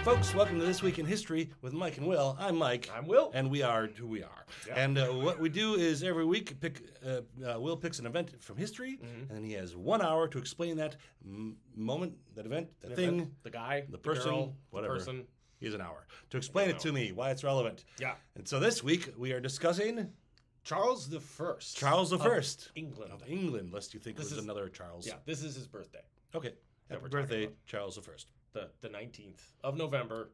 folks. Welcome to This Week in History with Mike and Will. I'm Mike. I'm Will. And we are who we are. Yeah. And what we do is every week, Will picks an event from history, and then he has 1 hour to explain that moment, that event, that thing, the guy, the person, girl, whatever. the person. He has an hour to explain it to me, why it's relevant. Yeah. And so this week, we are discussing Charles the First. Charles the First. England. Of England, lest you think This there's is- another Charles. Yeah, this is his birthday. Okay. That Happy we're talking birthday, about. Charles the First. The 19th of November,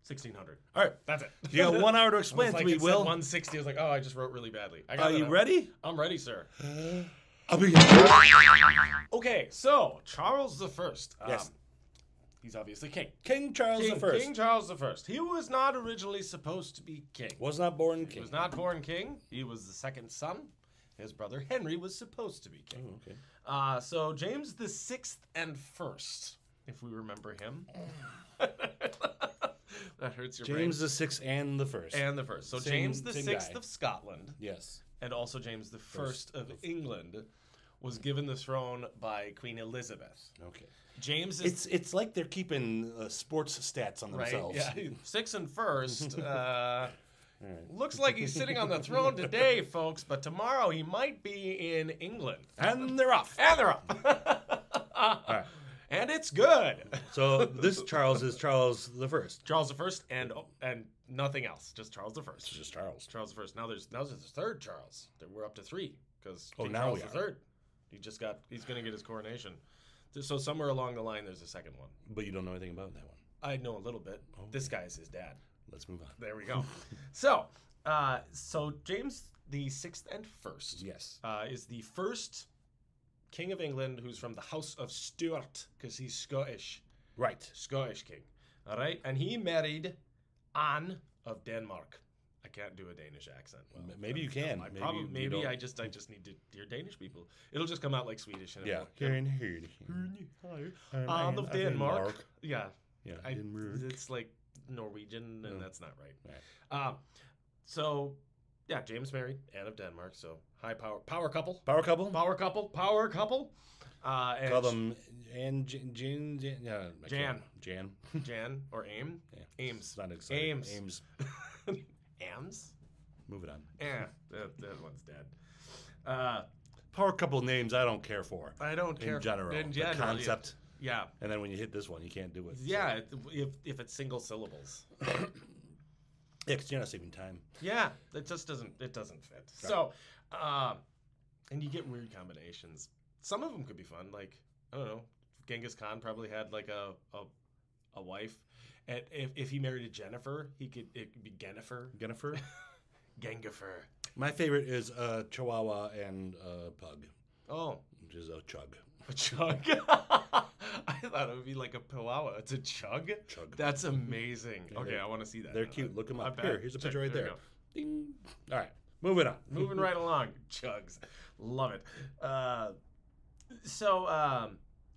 1600. All right. That's it. You got 1 hour to I explain was it like, to me, it said Will. 160. I was like, oh, I just wrote really badly. I got Are that you up. ready? I'm ready, sir. I'll begin. Okay, so Charles the First. Yes. He's obviously king. King Charles the First King Charles the First. He was not originally supposed to be king. was not born He king. was not born king. He was the second son. His brother Henry was supposed to be king. Oh, okay. So James the Sixth and First, if we remember him. That hurts your James the Sixth and the First. brain. And the first. So Same- James the same Sixth guy. of Scotland Yes. and also James the First of England was given the throne by Queen Elizabeth. Okay. James is It's like they're keeping sports stats on right. themselves. Yeah, sixth and first. Looks like he's sitting on the throne today, folks, but tomorrow he might be in England. And they're off. And they're up. All right. And it's good. So this Charles is Charles the First. Charles the First and nothing else, just Charles the First. It's just Charles. Charles the First. Now there's a third Charles. We're up to three because Oh, King now Charles we the are. Third. He's going to get his coronation. So somewhere along the line, there's a second one. But you don't know anything about that one. I know a little bit. Oh. This guy is his dad. Let's move on. There we go. So James the Sixth and First. Yes. Is the first king of England who's from the House of Stuart because he's Scottish. Right. Scottish king. All right. And he married Anne of Denmark. I can't do a Danish accent. Well, Maybe you can. Maybe you don't. I just need to hear Danish people. It'll just come out like Swedish. And Yeah. Anne of Denmark. Yeah. Yeah. I, Denmark. it's like Norwegian, and No. that's not right. Right. So, yeah, James married Anne of Denmark. So high power couple. Power couple. Power couple. And Call them Jan. Yeah. I Jan. can't. Jan. Jan or Aim. Yeah. Ames. It's not exciting. Ames. Ames. Ams. Move it on. Yeah, that one's dead. Power couple names I don't care for. I don't care in general. In The general, concept. Yeah. And then when you hit this one, you can't do it. Yeah. If it's single syllables. Yeah, because you're not saving time. Yeah, it just doesn't fit. Right. So, and you get weird combinations. Some of them could be fun. Like, I don't know, Genghis Khan probably had like a wife. And if he married a Jennifer, it could be Gennifer. Jennifer. Gengifer. My favorite is Chihuahua and Pug, Oh, which is a chug. a chug. I thought it would be like a Chihuahua. It's a chug. Chug. That's amazing. Yeah, okay, they're- I want to see that. They're now. cute. Look them I up. bet. Here's a picture right we there. go. Ding. All right. Moving on. Moving right along. Chugs. Love it.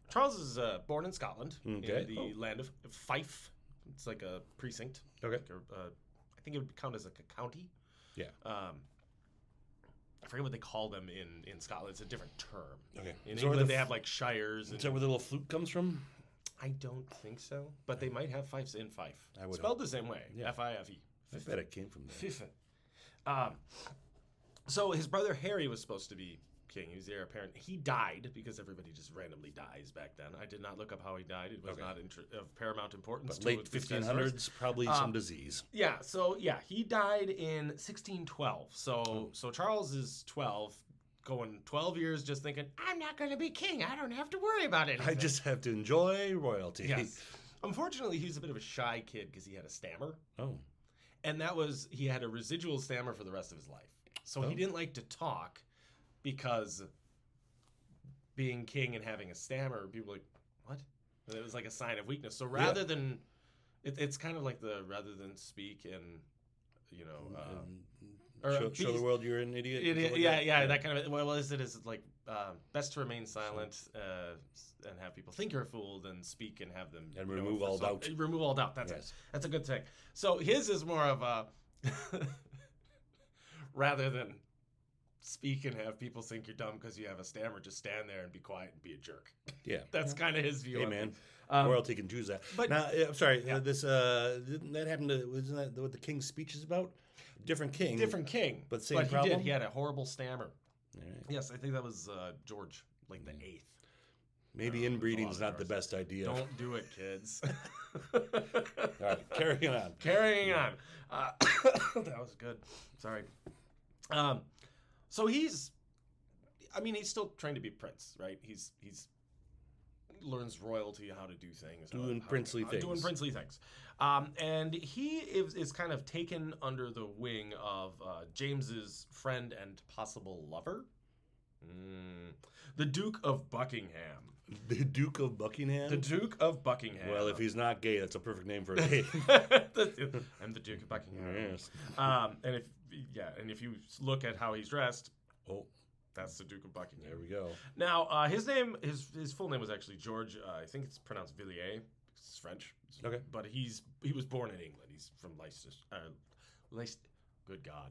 Charles is born in Scotland, Okay. in the land of Fife. It's like a precinct. Okay. Like I think it would count as like a county. Yeah. I forget what they call them in Scotland. It's a different term. Okay. In Is that where England, the they have like shires. Is And that where the little flute comes from? I don't think so, but they might have Fifes in Fife. I would Spelled the same way. Yeah. F-I-F-E. I bet it came from there. Fife. So his brother Harry was supposed to be king. He was the heir apparent. He died because everybody just randomly dies back then. I did not look up how he died. It was Okay. not of paramount importance. But to late this guy's story. 1500s, probably some disease. Yeah. So yeah, he died in 1612. So Charles is 12, going 12 years, just thinking, I'm not going to be king. I don't have to worry about anything. I just have to enjoy royalty. Yes. Unfortunately, he was a bit of a shy kid because he had a stammer. Oh. And he had a residual stammer for the rest of his life. So Oh. he didn't like to talk because being king and having a stammer, people were like, what? And it was like a sign of weakness. So rather than, it's kind of like rather than speak and, Show the world you're an idiot. something like yeah, that kind of, well, is like best to remain silent and have people think you're a fool than speak and have them And remove all doubt. Remove all doubt. That's Yes. it. That's a good thing. So his is more of a rather than speak and have people think you're dumb because you have a stammer. Just stand there and be quiet and be a jerk. Yeah. That's kind of his view. Hey, of man. it. Royalty can choose that. but- Now, I'm sorry. Yeah. This didn't that happen to? Wasn't that what the king's speech is about? Different king. Different king, But same he problem? did. He had a horrible stammer. All right. Yes, I think that was George, like the 8th. Maybe there's a inbreeding's lot of not the ours. best idea. Don't do it, kids. All right, carrying on. Carrying on. That was good. Sorry. So he's still trying to be prince, right? He's learns royalty, how to do things. Doing princely things. Doing princely things. And he is kind of taken under the wing of James's friend and possible lover, the Duke of Buckingham. The Duke of Buckingham? The Duke of Buckingham. Well, if he's not gay, that's a perfect name for a gay. I'm the Duke of Buckingham. Yes. And if you look at how he's dressed, Oh, that's the Duke of Buckingham. there we go. Now, his full name was actually George. I think it's pronounced Villiers. It's French. Okay. But he was born in England. He's from Leicestershire. Good God,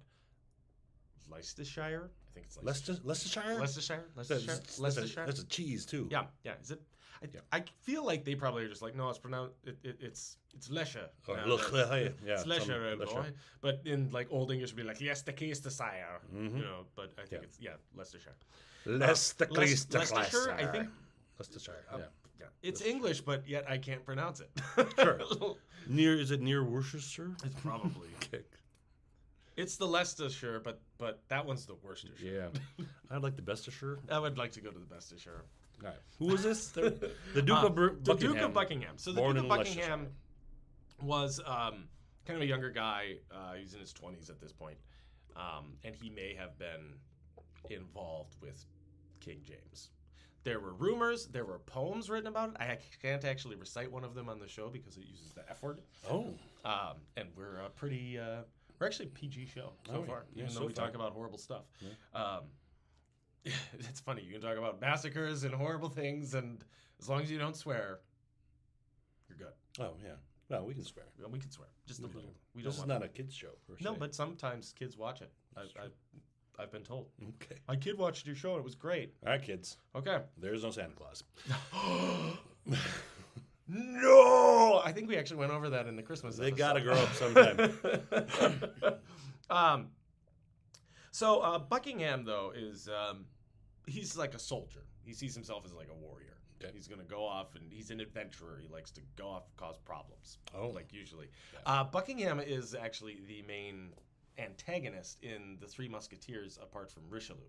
Leicestershire. I think it's Leicestershire? Leicestershire. That's a cheese, too. Yeah. Is it? I feel like they probably are just like, no, it's pronounced. It's Leicester. Or now. Leicestershire. Yeah, It's Leicester, old Leicestershire. boy. But in like Old English, would be like Leicestershire. Mhm. You know, but I think it's Leicestershire. Leicestershire. I think. Leicestershire, Yeah. yeah. It's English, but yet I can't pronounce it. Sure. Is it near Worcestershire? It's probably. Okay. It's the Leicestershire, but that one's the Worcestershire. Yeah. I'd like the Bestishire. I would like to go to the Leicestershire. All right. Who was this? The Duke of Buckingham. The Duke of Buckingham. So the Born Duke of in Buckingham was kind of a younger guy. He's in his 20s at this point. And he may have been involved with King James. There were rumors. There were poems written about it. I can't actually recite one of them on the show because it uses the F word. Oh. And we're a pretty... we're actually a PG show so far, even though we talk about horrible stuff. Yeah. It's funny. You can talk about massacres and horrible things, and as long as you don't swear, you're good. Oh, yeah. Well, we can swear. Well, we can swear just a little. We This don't is want not a kid's show, per se. No, but sometimes kids watch it. That's true. I've been told. Okay. My kid watched your show and it was great. All right, kids. Okay. There's no Santa Claus. No! I think we actually went over that in the Christmas They episode. gotta grow up sometime. So Buckingham, though, is he's like a soldier. He sees himself as like a warrior. Okay. He's going to go off, and he's an adventurer. He likes to go off and cause problems. Oh. Like usually. Yeah. Buckingham is actually the main antagonist in the Three Musketeers, apart from Richelieu.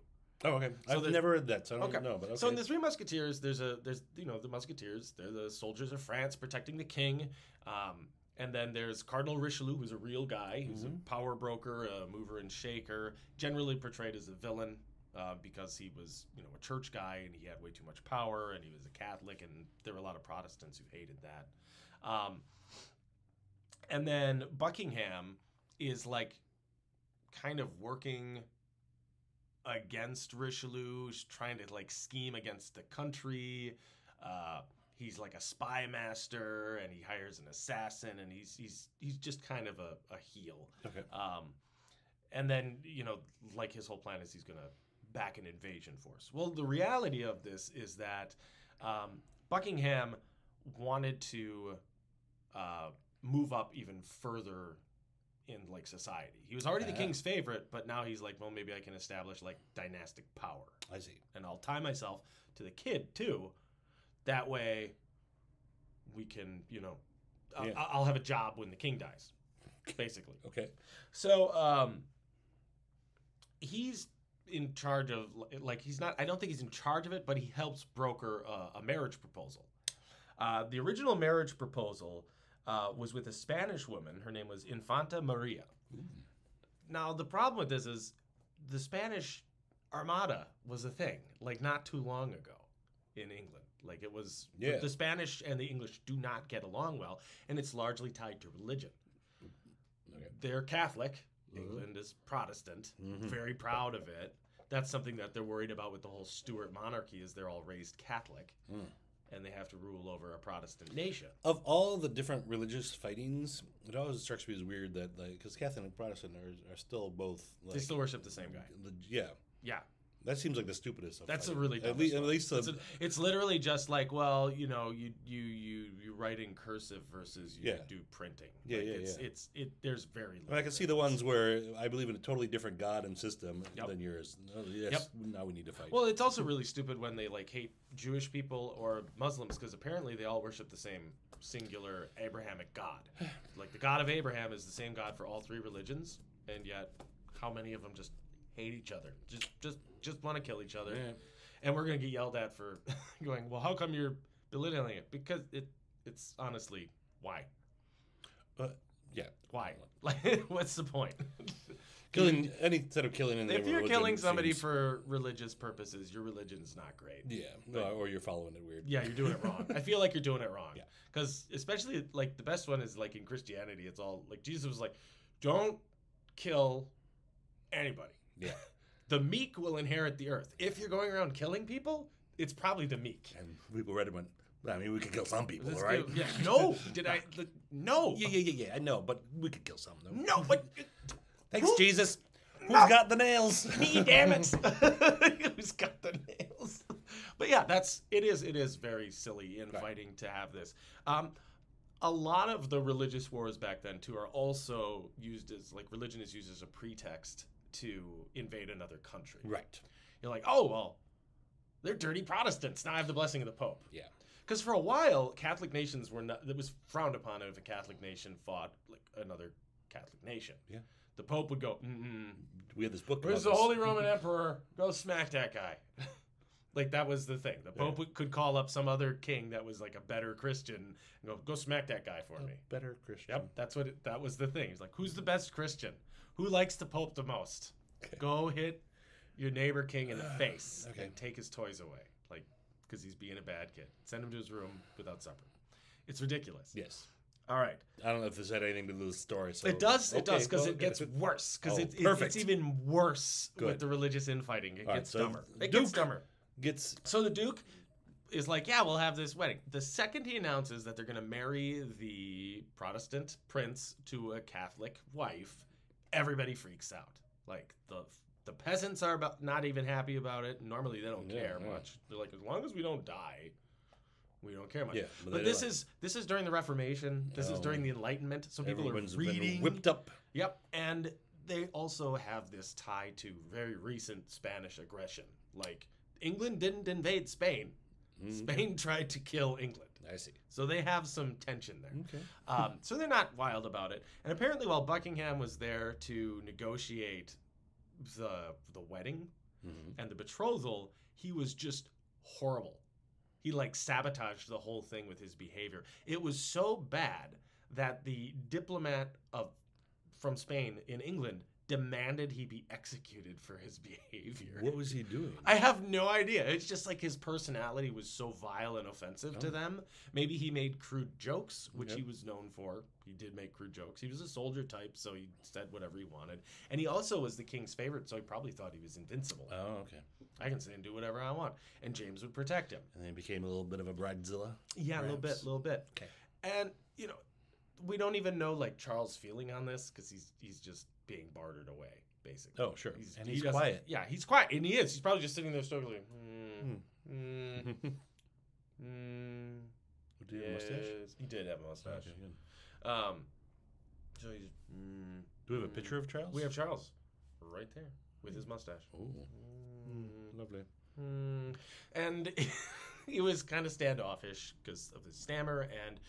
Oh, okay. So I've never read that, so I don't know. But okay. So in the Three Musketeers, there's the Musketeers. They're the soldiers of France protecting the king. And then there's Cardinal Richelieu, who's a real guy. Who's a power broker, a mover and shaker, generally portrayed as a villain because he was, a church guy and he had way too much power and he was a Catholic, and there were a lot of Protestants who hated that. And then Buckingham is like kind of working against Richelieu, trying to like scheme against the country. He's like a spy master, and he hires an assassin, and he's just kind of a heel. Okay. And then like his whole plan is he's gonna back an invasion force. Well, the reality of this is that Buckingham wanted to move up even further in like society. He was already the king's favorite, but now he's like, well, maybe I can establish like dynastic power. I see. And I'll tie myself to the kid too. That way we can, I'll have a job when the king dies, basically. Okay. So he's in charge of, like, I don't think he's in charge of it, but he helps broker a marriage proposal. The original marriage proposal was with a Spanish woman. Her name was Infanta Maria. Ooh. Now, the problem with this is the Spanish Armada was a thing, like, not too long ago in England. Like, it was, the Spanish and the English do not get along well, and it's largely tied to religion. Okay. They're Catholic. England is Protestant. Very proud of it. That's something that they're worried about with the whole Stuart monarchy, is they're all raised Catholic. And they have to rule over a Protestant nation. Of all the different religious fightings, it always strikes me as weird that, like, because Catholic and Protestant are still both, like, they still worship the same guy. Yeah. Yeah. That seems like the stupidest of That's a fighting. really dumb at least it's literally just like, well, you know, you write in cursive versus you do printing. Yeah, like yeah, it's there's very I mean, little I can see the ones where I believe in a totally different God and system Yep. than yours. Oh, yes, Yep. now we need to fight. Well, it's also really stupid when they like hate Jewish people or Muslims because apparently they all worship the same singular Abrahamic God. Like the God of Abraham is the same God for all three religions, and yet how many of them just hate each other? Just want to kill each other. Yeah. And we're going to get yelled at for going, well, how come you're belittling it? Because it's honestly, why? Yeah. Why? Like, what's the point? Killing any sort of killing in the name If of you're religion killing somebody seems- for religious purposes, your religion's not great. Yeah, or you're following it weird. Yeah, you're doing it wrong. I feel like you're doing it wrong. Yeah. Because especially, like, the best one is, like, in Christianity, it's all, like, Jesus was like, don't kill anybody. Yeah. The meek will inherit the earth. If you're going around killing people, it's probably the meek. And people read it and went, I mean, we could kill some people, Let's right? go- Yeah. No. Did I? No. Yeah, I know, but we could kill some, though. No, but Thanks, Jesus. Who's got the nails? me, damn it. Who's got the nails? But yeah, it is very silly in Right. fighting to have this. A lot of the religious wars back then too are also used as like religion is used as a pretext to invade another country. Right. You're like, oh well, they're dirty Protestants. Now I have the blessing of the Pope. Yeah. Because for a while, Catholic nations were not. It was frowned upon if a Catholic nation fought like another Catholic nation. Yeah. The Pope would go, We had this book. where's the about this. Holy Roman Emperor? Go smack that guy. Like that was the thing. The Pope could call up some other king that was like a better Christian and go smack that guy for me. Better Christian. Yep, that was the thing. He's like, who's the best Christian? Who likes the Pope the most? Okay. Go hit your neighbor king in the face Okay. and take his toys away, like because he's being a bad kid. Send him to his room without supper. It's ridiculous. Yes. All right. I don't know if this had anything to do with the story. So It does, because well, it gets worse. Because Oh, it's perfect. even worse Good. with the religious infighting. It All right, gets so dumber. It Duke- gets dumber. Gets So the Duke is like, yeah, we'll have this wedding. The second he announces that they're going to marry the Protestant prince to a Catholic wife, everybody freaks out. Like the peasants are not even happy about it. Normally they don't care much. They're like, as long as we don't die, we don't care much. Yeah, but they this don't. is during the Reformation. This is during the Enlightenment. So people everyone's are reading. been whipped up. Yep, and they also have this tie to very recent Spanish aggression. Like England didn't invade Spain. Spain tried to kill England. I see. So they have some tension there. Okay. So they're not wild about it. And apparently while Buckingham was there to negotiate the wedding and the betrothal, he was just horrible. He like sabotaged the whole thing with his behavior. It was so bad that the diplomat from Spain in England demanded he be executed for his behavior. What was he doing? I have no idea. It's just like his personality was so vile and offensive to them. Maybe he made crude jokes, which he was known for. He did make crude jokes. He was a soldier type, so he said whatever he wanted. And he also was the king's favorite, so he probably thought he was invincible. Oh, okay. I can say and do whatever I want. And James would protect him. And then he became a little bit of a bridezilla. Yeah, a little bit. Okay. And, you know, we don't even know, like, Charles' feeling on this because he's just being bartered away, basesically. Oh, sure. He's he doesn't- quiet. Yeah, he's quiet, and he is. He's probably just sitting there struggling. Did he have a mustache? Yes, he did have a mustache. Okay, good. So he's. Do we have a picture of Charles? We have Charles, right there with his mustache. Oh, lovely. And he was kind of standoffish because of his stammer and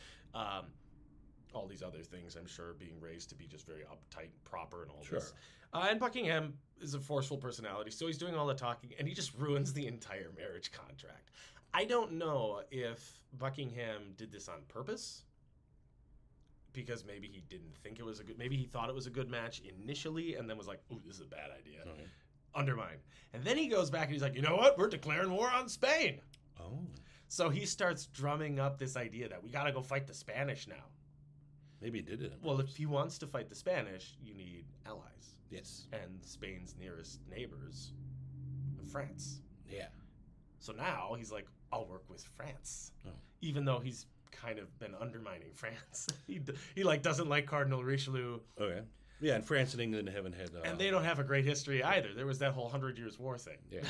all these other things. I'm sure being raised to be just very uptight, and proper, and all this. And Buckingham is a forceful personality, so he's doing all the talking, and he just ruins the entire marriage contract. I don't know if Buckingham did this on purpose, because maybe he didn't think it was maybe he thought it was a good match initially, and then was like, "Ooh, this is a bad idea." Okay. Undermined. And then he goes back and he's like, "You know what? We're declaring war on Spain." Oh. So he starts drumming up this idea that we got to go fight the Spanish now. Maybe he did it. Well, if he wants to fight the Spanish, you need allies. Yes. And Spain's nearest neighbors, France. Yeah. So now he's like, I'll work with France. Oh. Even though he's kind of been undermining France. He like doesn't like Cardinal Richelieu. Okay. Yeah, and France and England haven't had. And they don't have a great history either. There was that whole 100 Years' War thing. Yeah.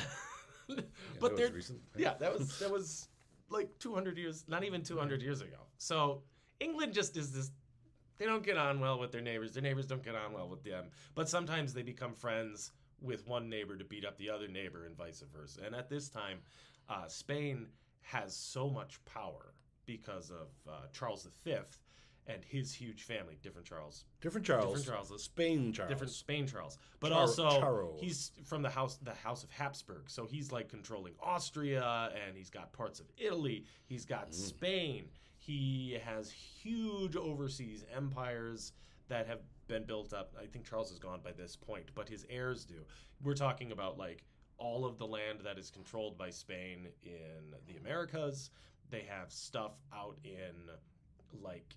But that was recent. Right? yeah, that was like 200 years, not even 200 years ago. So England just is this. They don't get on well with their neighbors. Their neighbors don't get on well with them. But sometimes they become friends with one neighbor to beat up the other neighbor and vice versa. And at this time, Spain has so much power because of Charles V and his huge family. Different Charles. Different Charles. Spain Charles. Different Spain Charles. But also, Charles. he's from the House of Habsburg. So he's like controlling Austria, and he's got parts of Italy. He's got Spain. He has huge overseas empires that have been built up. I think Charles is gone by this point, but his heirs do. We're talking about like all of the land that is controlled by Spain in the Americas. They have stuff out in like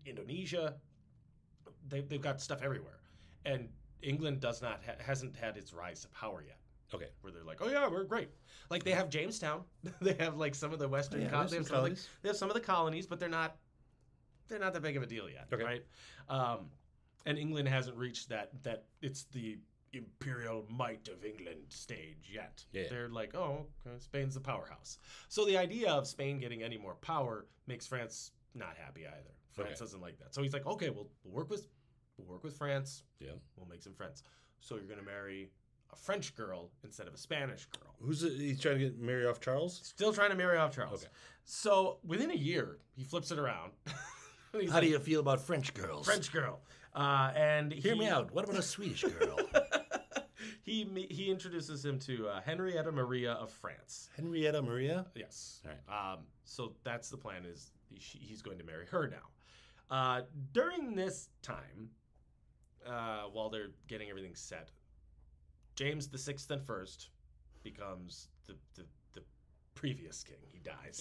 Indonesia. They've got stuff everywhere, and England hasn't had its rise to power yet. Okay. Where they're like, oh yeah, we're great. Like they have Jamestown, they have like some of the Western colonies. They have some of the colonies, but they're not that big of a deal yet, okay. right? And England hasn't reached that it's the imperial might of England stage yet. Yeah. They're like, oh, okay, Spain's the powerhouse. So the idea of Spain getting any more power makes France not happy either. France doesn't like that. So he's like, okay, we'll work with France. Yeah. We'll make some friends. So you're gonna marry a French girl instead of a Spanish girl. He's trying to marry off Charles? Still trying to marry off Charles. Okay. So within a year, he flips it around. How do you feel about French girls? French girl. And hear me out. What about a Swedish girl? He introduces him to Henrietta Maria of France. Henrietta Maria? Yes. All right. So that's the plan. Is he's going to marry her now. During this time, while they're getting everything set, James VI and First becomes the previous king. He dies.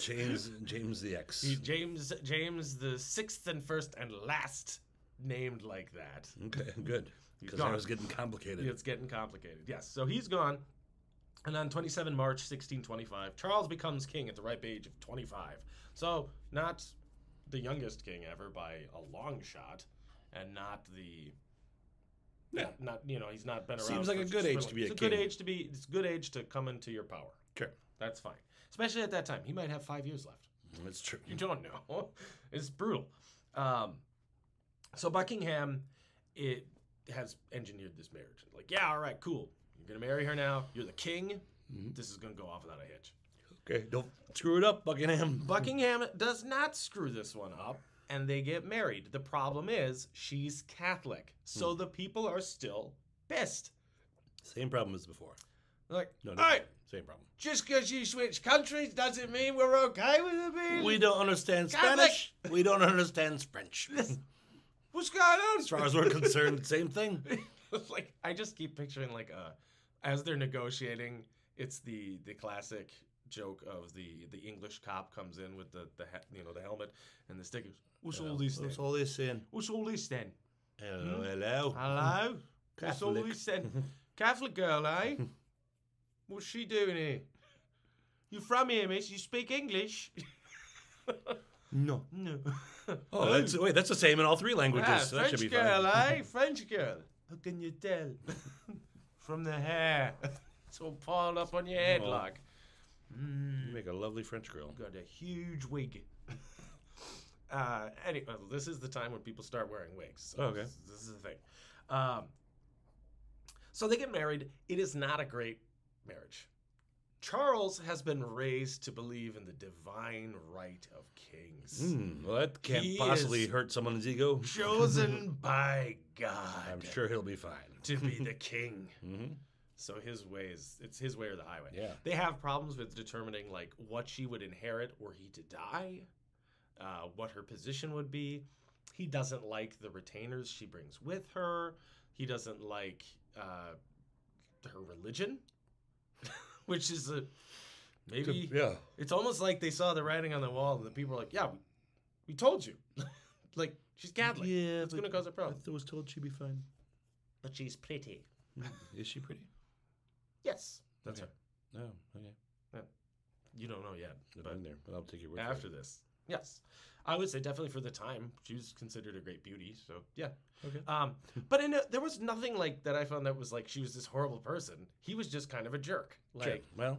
James the X. James the sixth and first and last named like that. Okay, good. Because that was getting complicated. It's getting complicated. Yes. So he's gone. And on 27 March 1625, Charles becomes king at the ripe age of 25. So not the youngest king ever by a long shot, and not the. Yeah. Not he's not been around. Seems like a good age to be a king. It's a good age to come into your power. Sure. That's fine. Especially at that time. He might have 5 years left. That's true. You don't know. It's brutal. So Buckingham has engineered this marriage. Like, yeah, all right, cool. You're going to marry her now. You're the king. Mm-hmm. This is going to go off without a hitch. Okay, don't screw it up, Buckingham. Buckingham does not screw this one up, and they get married. The problem is she's Catholic, so the people are still pissed. Same problem as before. Like, no, all right, same problem. Just because you switch countries doesn't mean we're okay with it being We don't understand Catholic. Spanish. We don't understand French. What's going on? As far as we're concerned, same thing. Like, I just keep picturing like as they're negotiating, it's the classic joke of the English cop comes in with the helmet and the stickers. What's all this then? What's all this then? What's all this then? Hello, hello. Hello? What's all Catholic. this then? Catholic girl, eh? What's she doing here? You from here, miss? You speak English? No. No. Oh, that's the same in all three languages. Ah, so that should be French girl, fine. eh? French girl. How can you tell? From the hair. It's all piled up on your head, Oh. like. You make a lovely French girl. Got a huge wig. Anyway, this is the time when people start wearing wigs. So Okay. This is the thing. So they get married. It is not a great marriage. Charles has been raised to believe in the divine right of kings. Well, that can't He possibly is hurt someone's ego. Chosen by God I'm sure he'll be fine. to be the king. Mm-hmm. So it's his way or the highway. Yeah. They have problems with determining like what she would inherit were he to die, what her position would be. He doesn't like the retainers she brings with her. He doesn't like her religion, which is maybe Yeah. it's almost like they saw the writing on the wall and the people were like, yeah, we told you. Like, she's Catholic. Yeah, it's going to cause a problem. I was told she'd be fine. But she's pretty. Is she pretty? Yes. That's Okay. her. No. Okay. You don't know yet. I've But been there, but I'll take your word after for it. this, Yes. I would say definitely for the time, she was considered a great beauty. So yeah. Okay. But there was nothing like that I found that was like she was this horrible person. He was just kind of a jerk. Like, Sure. Well,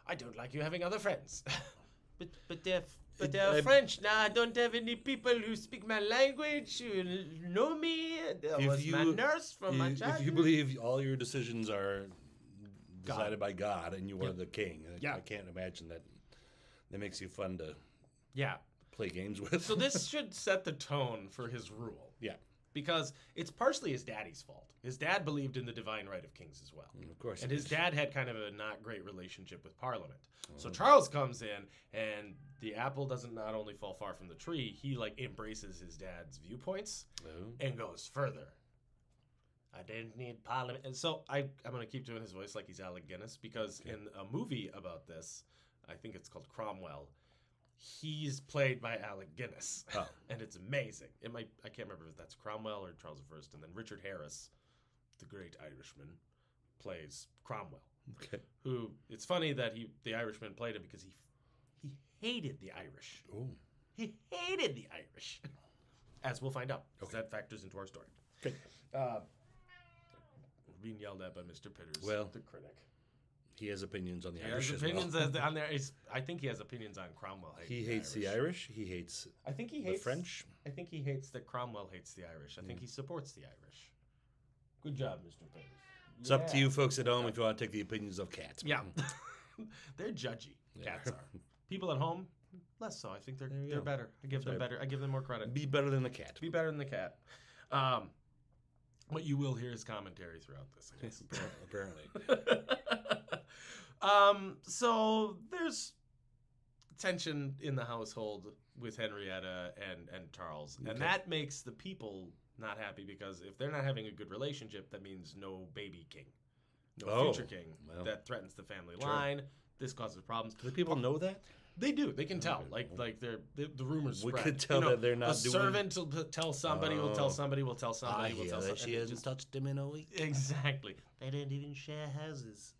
I don't like you having other friends. but they're I- French. Now I don't have any people who speak my language, who know me. That was my nurse from my childhood. if you believe all your decisions are decided by God and you are the king, I can't imagine that makes you fun to Yeah. play games with. So this should set the tone for his rule. Yeah. Because it's partially his daddy's fault. His dad believed in the divine right of kings as well. Of course. And it his is. dad had kind of a not great relationship with Parliament. So Charles comes in, and the apple doesn't not only fall far from the tree, he like embraces his dad's viewpoints Oh. and goes further. I didn't need Parliament. And so I'm going to keep doing his voice like he's Alec Guinness, because in a movie about this, I think it's called Cromwell, he's played by Alec Guinness. Oh. And it's amazing. I can't remember if that's Cromwell or Charles I. And then Richard Harris, the great Irishman, plays Cromwell. Okay. Who, it's funny that the Irishman played him because he hated the Irish. Oh. He hated the Irish. As we'll find out. Because that factors into our story. Okay. Being yelled at by Mr. Pitters, Well, the critic. He has opinions on the He Irish has as opinions well. on there. I think he has opinions on Cromwell. He hates the Irish. He hates I think he the hates French. I think he hates that Cromwell hates the Irish. I think he supports the Irish. Good job, Mr. Pitters. It's up to you folks at home if you want to take the opinions of cats. Yeah. They're judgy. Cats are. People at home, less so. I think they're you go. better. I give them better. I give them more credit. Be better than the cat. Be better than the cat. But you will hear his commentary throughout this. I guess. Apparently. So there's tension in the household with Henrietta and Charles, and that makes the people not happy, because if they're not having a good relationship, that means no baby king, no future king. Well. That threatens the family line. This causes problems. Do the people know that? They do. They can tell. Like the rumors We spread. could tell that they're not a doing- servant will tell somebody. Will tell somebody. Will tell somebody. Will tell somebody. she hasn't touched him in a week. Exactly. They don't even share houses.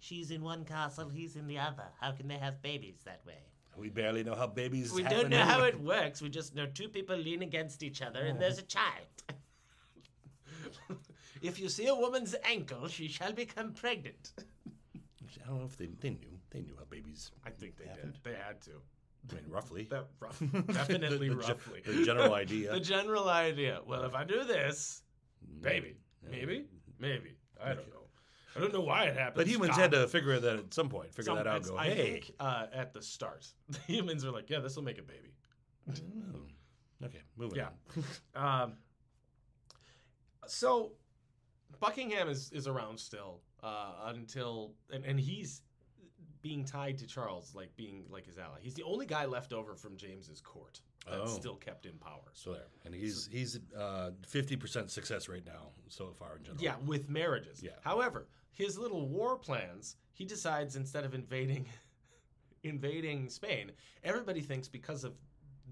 She's in one castle, he's in the other. How can they have babies that way? We barely know how babies We happen don't know how anyway. it works. We just know two people lean against each other and there's a child. If you see a woman's ankle, she shall become pregnant. I don't know if they knew. They knew how babies I think they happened. did. They had to. I mean, roughly. Definitely The roughly. The general idea. The general idea. Well, if I do this, baby, maybe. I don't know. I don't know why it happened. But humans had to figure that at some point. Figure that out. And go, I hey. think at the start, the humans are like, yeah, this will make a baby. Okay, moving Yeah. on. So Buckingham is around still until and he's being tied to Charles, like being like his ally. He's the only guy left over from James's court that's still kept in power. So there, and he's 50% success rate now so far in general. Yeah, with marriages. Yeah. However, his little war plans, he decides instead of invading Spain, everybody thinks because of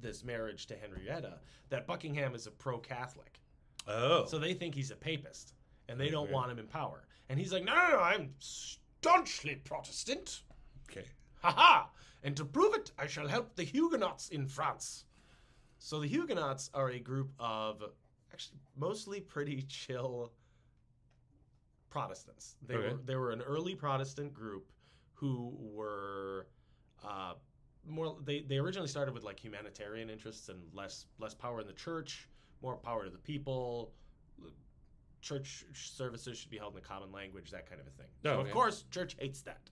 this marriage to Henrietta that Buckingham is a pro-Catholic. Oh. So they think he's a papist, and they don't want him in power. And he's like, no, I'm staunchly Protestant. Okay. Ha-ha! And to prove it, I shall help the Huguenots in France. So the Huguenots are a group of actually mostly pretty chill Protestants. They were an early Protestant group who were more. They originally started with like humanitarian interests and less power in the church, more power to the people. Church services should be held in the common language, that kind of a thing. So of course, church hates that.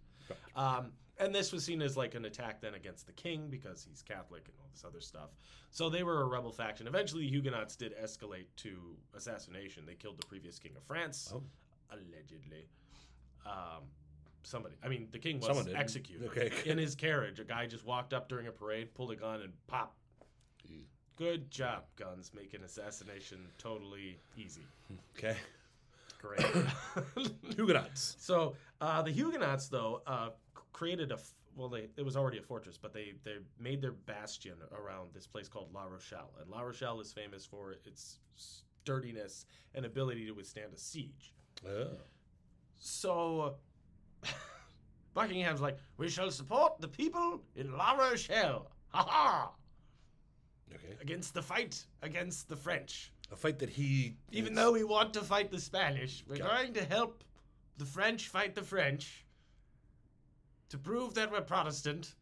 And this was seen as like an attack then against the king because he's Catholic and all this other stuff. So they were a rebel faction. Eventually, Huguenots did escalate to assassination. They killed the previous king of France, allegedly. The king was executed in his carriage. A guy just walked up during a parade, pulled a gun, and pop. Good job, guns, making assassination totally easy. Okay. Great. Huguenots. So the Huguenots, though, created it was already a fortress, but they made their bastion around this place called La Rochelle. And La Rochelle is famous for its sturdiness and ability to withstand a siege. Oh. So Buckingham's like, we shall support the people in La Rochelle. Ha ha! Okay. against the fight against the French. A fight that he... Even though we want to fight the Spanish, we're Got it. going to help the French fight the French to prove that we're Protestant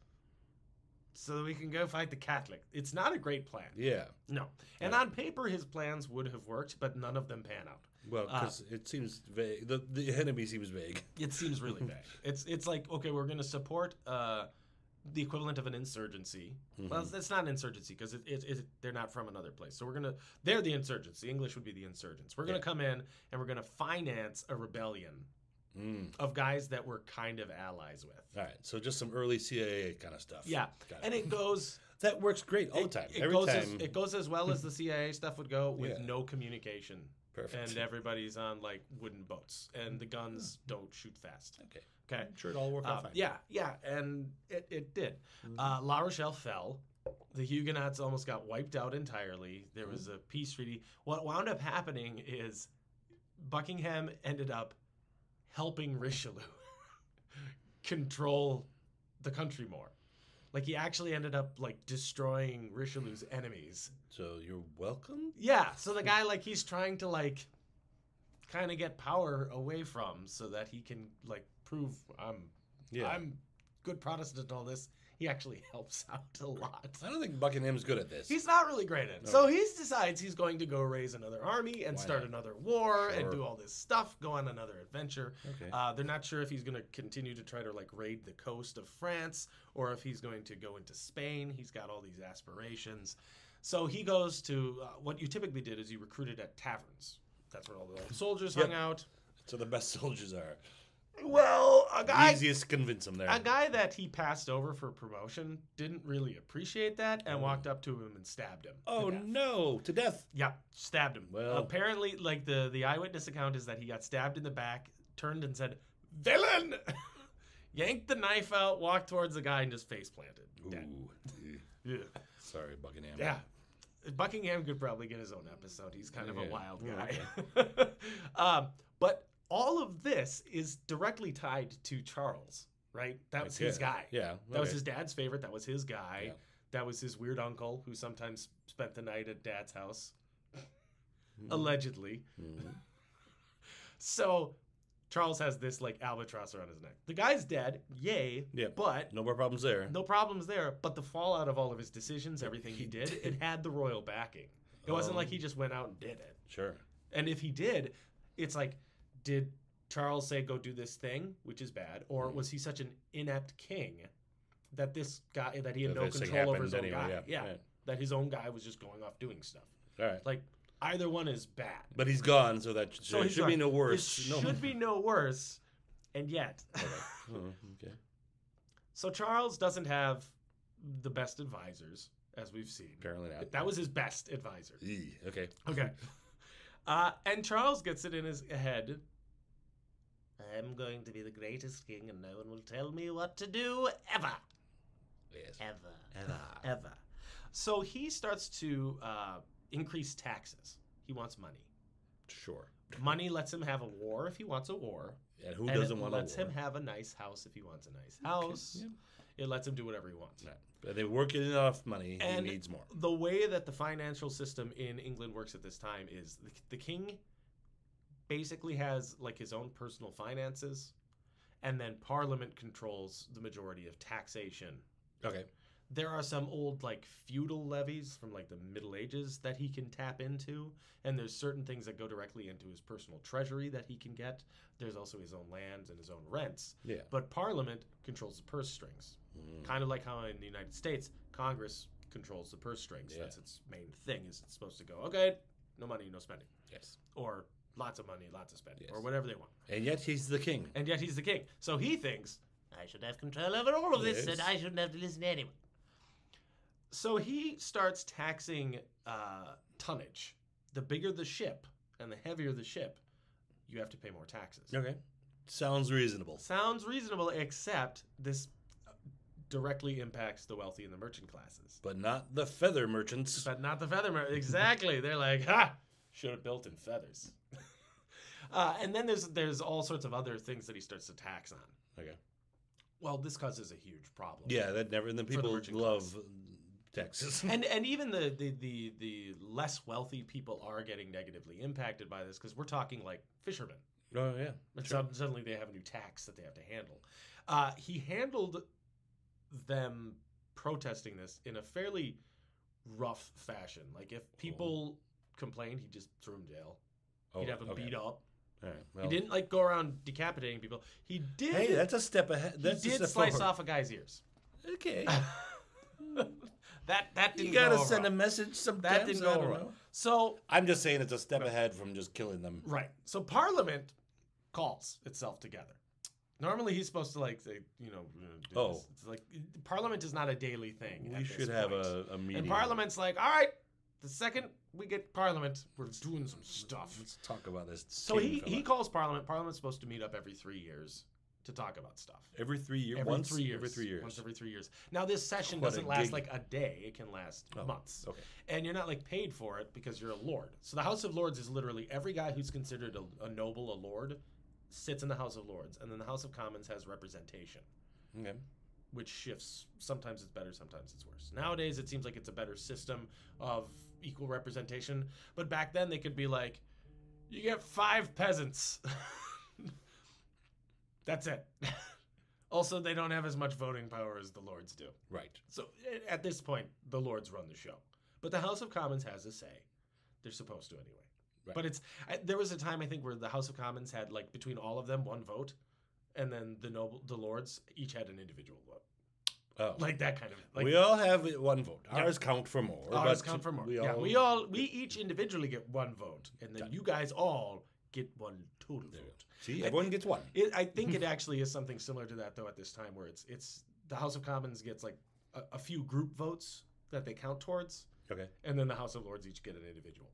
so that we can go fight the Catholic. It's not a great plan. Yeah. No. And on paper, his plans would have worked, but none of them pan out. Well, because it seems vague. The enemy seems vague. It seems really vague. It's like, okay, we're going to support the equivalent of an insurgency. Well, it's not an insurgency because they're not from another place. So they're the insurgents. The English would be the insurgents. We're going to come in and we're going to finance a rebellion of guys that we're kind of allies with. All right. So just some early CIA kind of stuff. Yeah. Got And it goes... That works great all the time. Every time. It goes as well as the CIA stuff would go with Yeah. no communication. Perfect. And everybody's on like wooden boats, and the guns don't shoot fast. Okay. Okay. I'm sure it all worked out fine. Yeah, and it did. La Rochelle fell. The Huguenots almost got wiped out entirely. There was a peace treaty. What wound up happening is Buckingham ended up helping Richelieu control the country more. Like, he actually ended up, like, destroying Richelieu's enemies. So you're welcome? Yeah, so the guy, like, he's trying to, like, kind of get power away from so that he can, like, prove I'm good Protestant and all this. He actually helps out a lot. I don't think Buckingham's good at this. He's not really great at it. No. So he decides he's going to go raise another army and Why start not? another war and Sure. do all this stuff, go on another adventure. Okay. They're not sure if he's going to continue to try to like raid the coast of France or if he's going to go into Spain. He's got all these aspirations. So he goes to what you typically did is you recruited at taverns. That's where all the old soldiers Yep. hung out. So the best soldiers are. Well, Easiest to convince them there. a guy that he passed over for promotion didn't really appreciate that and walked up to him and stabbed him. Oh, to death. no. To death. Yeah, stabbed him. Well- Apparently, like the eyewitness account is that he got stabbed in the back, turned and said, "Villain!" Yanked the knife out, walked towards the guy, and just face planted. Dead. Ooh. Yeah. Sorry, Buckingham. Yeah. Buckingham could probably get his own episode. He's kind of a Yeah. wild Yeah, guy. But all of this is directly tied to Charles, right? That was his guy. Yeah. That was okay. his dad's favorite. That was his guy. Yeah. That was his weird uncle who sometimes spent the night at dad's house. Allegedly. Mhm. So Charles has this like albatross around his neck. The guy's dead, yay. Yeah. But No more problems there. no problems there. But the fallout of all of his decisions, everything he did, it had the royal backing. It wasn't like he just went out and did it. Sure. And if he did, it's like, did Charles say go do this thing, which is bad, or was he such an inept king that this guy that he had That no this thing control over his own happened guy? anyway, yeah, right. That his own guy was just going off doing stuff. All right. Like either one is bad. But he's gone, so that So he's should be gone. no worse. It should be no worse, and yet. Oh, okay. So Charles doesn't have the best advisors, as we've seen. Apparently not. That was his best advisor. Okay. Okay. And Charles gets it in his head. I'm going to be the greatest king, and no one will tell me what to do ever. Yes. Ever. So he starts to increase taxes. He wants money. Sure. Money lets him have a war if he wants a war. And who And doesn't it want a lets war? him have a nice house if he wants a nice house. Yep. It lets him do whatever he wants. Right. But they work enough money. And he needs more. the way that the financial system in England works at this time is the king basically has like his own personal finances, and then Parliament controls the majority of taxation. Okay. There are some old like feudal levies from like the Middle Ages that he can tap into, and there's certain things that go directly into his personal treasury that he can get. There's also his own lands and his own rents. Yeah. But Parliament controls the purse strings. Kind of like how in the United States, Congress controls the purse strings. Yeah. That's its main thing, is it's supposed to go, okay, no money, no spending. Yes. Or lots of money, lots of spending. Yes. Or whatever they want. And yet he's the king. And yet he's the king. So he thinks, I should have control over all of this, Yes. and I shouldn't have to listen to anyone. So he starts taxing tonnage. The bigger the ship and the heavier the ship, you have to pay more taxes. Okay. Sounds reasonable. Sounds reasonable, except this directly impacts the wealthy and the merchant classes. But not the feather merchants. But not the feather merchants. Exactly. They're like, ha! Should have built in feathers. And then there's all sorts of other things that he starts to tax on. Okay. Well, this causes a huge problem. Yeah, that never. And then the people merchant love class. Texas. And even the less wealthy people are getting negatively impacted by this because we're talking like fishermen. Oh yeah. And Sure. suddenly they have a new tax that they have to handle. He handled them protesting this in a fairly rough fashion. Like if people complained, he'd just throw them in jail. He'd have them okay. beat up. All right. Well, He didn't like go around decapitating people. He did. Hey, that's a step ahead. That's he a did step slice forward. off a guy's ears. Okay. that didn't You gotta go send over a well. message sometimes. That didn't I go don't over well. know. So I'm just saying it's a step ahead from just killing them. right. So Parliament calls itself together. Normally he's supposed to like say, do this. It's like Parliament is not a daily thing. We at should this have point. a meeting. And Parliament's like, all right, the second we get Parliament, we're doing some stuff. Let's talk about this. So king he fella. calls Parliament. Parliament's supposed to meet up every 3 years to talk about stuff. Every 3 years. Every Once 3 years. Every 3 years. Once every 3 years. Now this session What a doesn't last gig. like a day. It can last months. Okay. And you're not like paid for it because you're a lord. So the House of Lords is literally every guy who's considered a noble, a lord, sits in the House of Lords, and then the House of Commons has representation, Okay. which shifts. Sometimes it's better, sometimes it's worse. Nowadays, it seems like it's a better system of equal representation. But back then, they could be like, you get 5 peasants. That's it. Also, they don't have as much voting power as the Lords do. Right. So at this point, the Lords run the show. But the House of Commons has a say. They're supposed to anyway. Right. But there was a time, I think, where the House of Commons had, like, between all of them, 1 vote. And then the Lords each had an individual vote. Oh. Like that kind of. Like, we all have 1 vote. Yeah. Ours count for more. ours but count for more. We We each individually get 1 vote. And then you guys all get 1 total vote. See, everyone gets 1. I think it actually is something similar to that, though, at this time, where it's the House of Commons gets, like, a few group votes that they count towards. Okay. And then the House of Lords each get an individual.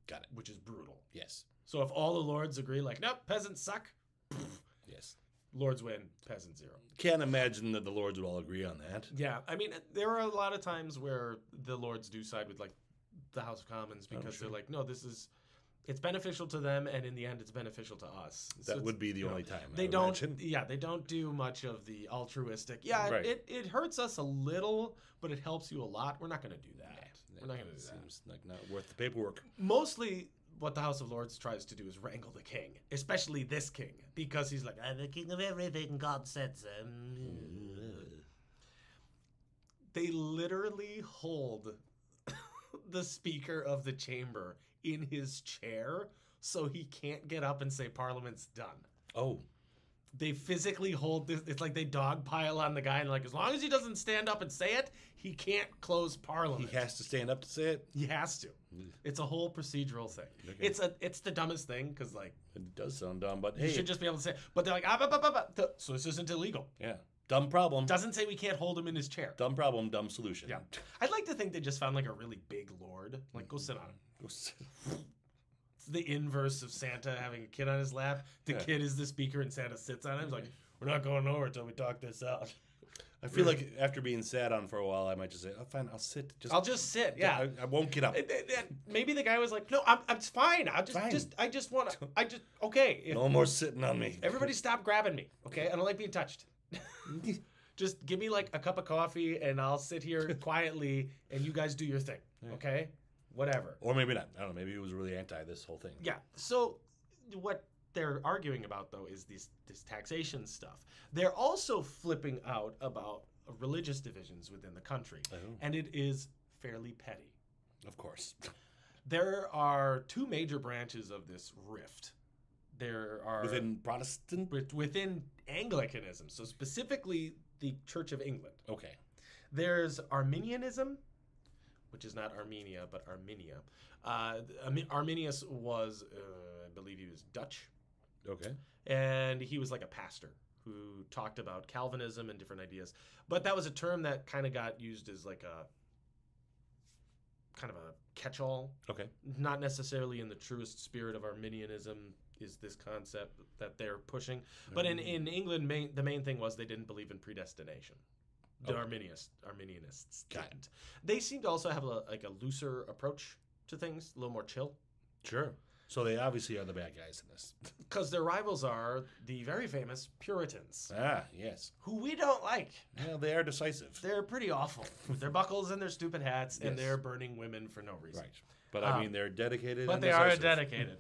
Got it. Which is brutal. Yes. So if all the Lords agree, like, nope, peasants suck, Yes. Lords win, peasants 0. Can't imagine that the Lords would all agree on that. Yeah, I mean, there are a lot of times where the Lords do side with, like, the House of Commons because sure. they're like, no, it's beneficial to them, and in the end, it's beneficial to us. So That it's, would be the you know, only time. They I would don't, imagine. yeah, they don't do much of the altruistic. Yeah, Right. it hurts us a little, but it helps you a lot. We're not going to do that. We're not going to do that. Seems like not worth the paperwork. Mostly, what the House of Lords tries to do is wrangle the king, especially this king, because he's like, I'm the king of everything God said so. they literally hold the Speaker of the Chamber in his chair so he can't get up and say Parliament's done. Oh. They physically hold this. It's like they dogpile on the guy, and like, as long as he doesn't stand up and say it, he can't close Parliament. He has to stand up to say it? He has to. It's a whole procedural thing. Okay. It's the dumbest thing because like It does sound dumb, but you hey. should just be able to say it. But they're like so this isn't illegal. Yeah. Dumb problem. Doesn't say we can't hold him in his chair. Dumb problem, dumb solution. Yeah. I'd like to think they just found like a really big lord. Like, go sit on him. Go sit- It's the inverse of Santa having a kid on his lap. The Yeah. kid is the speaker and Santa sits on him. He's like, we're not going nowhere until we talk this out. I feel like after being sat on for a while, I might just say, "Oh, fine, I'll sit." I'll just sit. Yeah. I won't get up. Maybe the guy was like, no, I'm fine. Fine. I just want to, okay. If, No more sitting on me. everybody stop grabbing me. Okay. I don't like being touched. Just give me like a cup of coffee and I'll sit here quietly and you guys do your thing. Okay. Whatever. Or maybe not. I don't know. Maybe he was really anti this whole thing. Yeah. So what they're arguing about though is this taxation stuff. They're also flipping out about religious divisions within the country, and it is fairly petty. Of course. There are 2 major branches of this rift. There are Within Protestant? within Anglicanism, so specifically the Church of England. Okay. There's Arminianism, which is not Armenia, but Armenia. Arminius was, I believe he was Dutch, Okay. and he was like a pastor who talked about Calvinism and different ideas. But that was a term that kind of got used as like a kind of a catch-all. Okay. Not necessarily in the truest spirit of Arminianism is this concept that they're pushing. But in England, the main thing was they didn't believe in predestination. The Arminianists didn't. They seem to also have a looser approach to things, a little more chill. Sure. So they obviously are the bad guys in this. Because their rivals are the very famous Puritans, Ah, yes. who we don't like. Well, they are decisive. They're pretty awful with their buckles and their stupid hats, and Yes. they're burning women for no reason. Right. But I mean, they're dedicated. But and they are decisive. dedicated.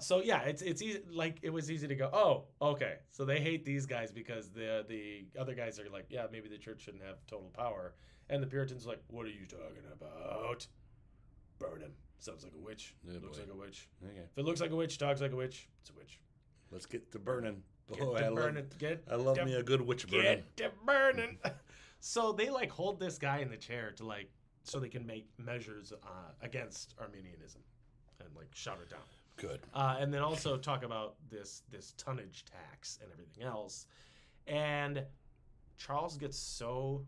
So yeah, it's easy. Like it was easy to go. Oh, okay. So they hate these guys because the other guys are like, yeah, maybe the church shouldn't have total power, and the Puritans are like, what are you talking about? Burn him. Sounds like a witch. Oh, Looks boy. like a witch. Okay. If it looks like a witch, talks like a witch, it's a witch. Let's get to burning. Get Oh, to I love, burning. Get I love to me a good witch burning. Get to burning. So they like hold this guy in the chair to like so they can make measures against Arminianism and like shout it down. Good. And then also talk about this tonnage tax and everything else. And Charles gets so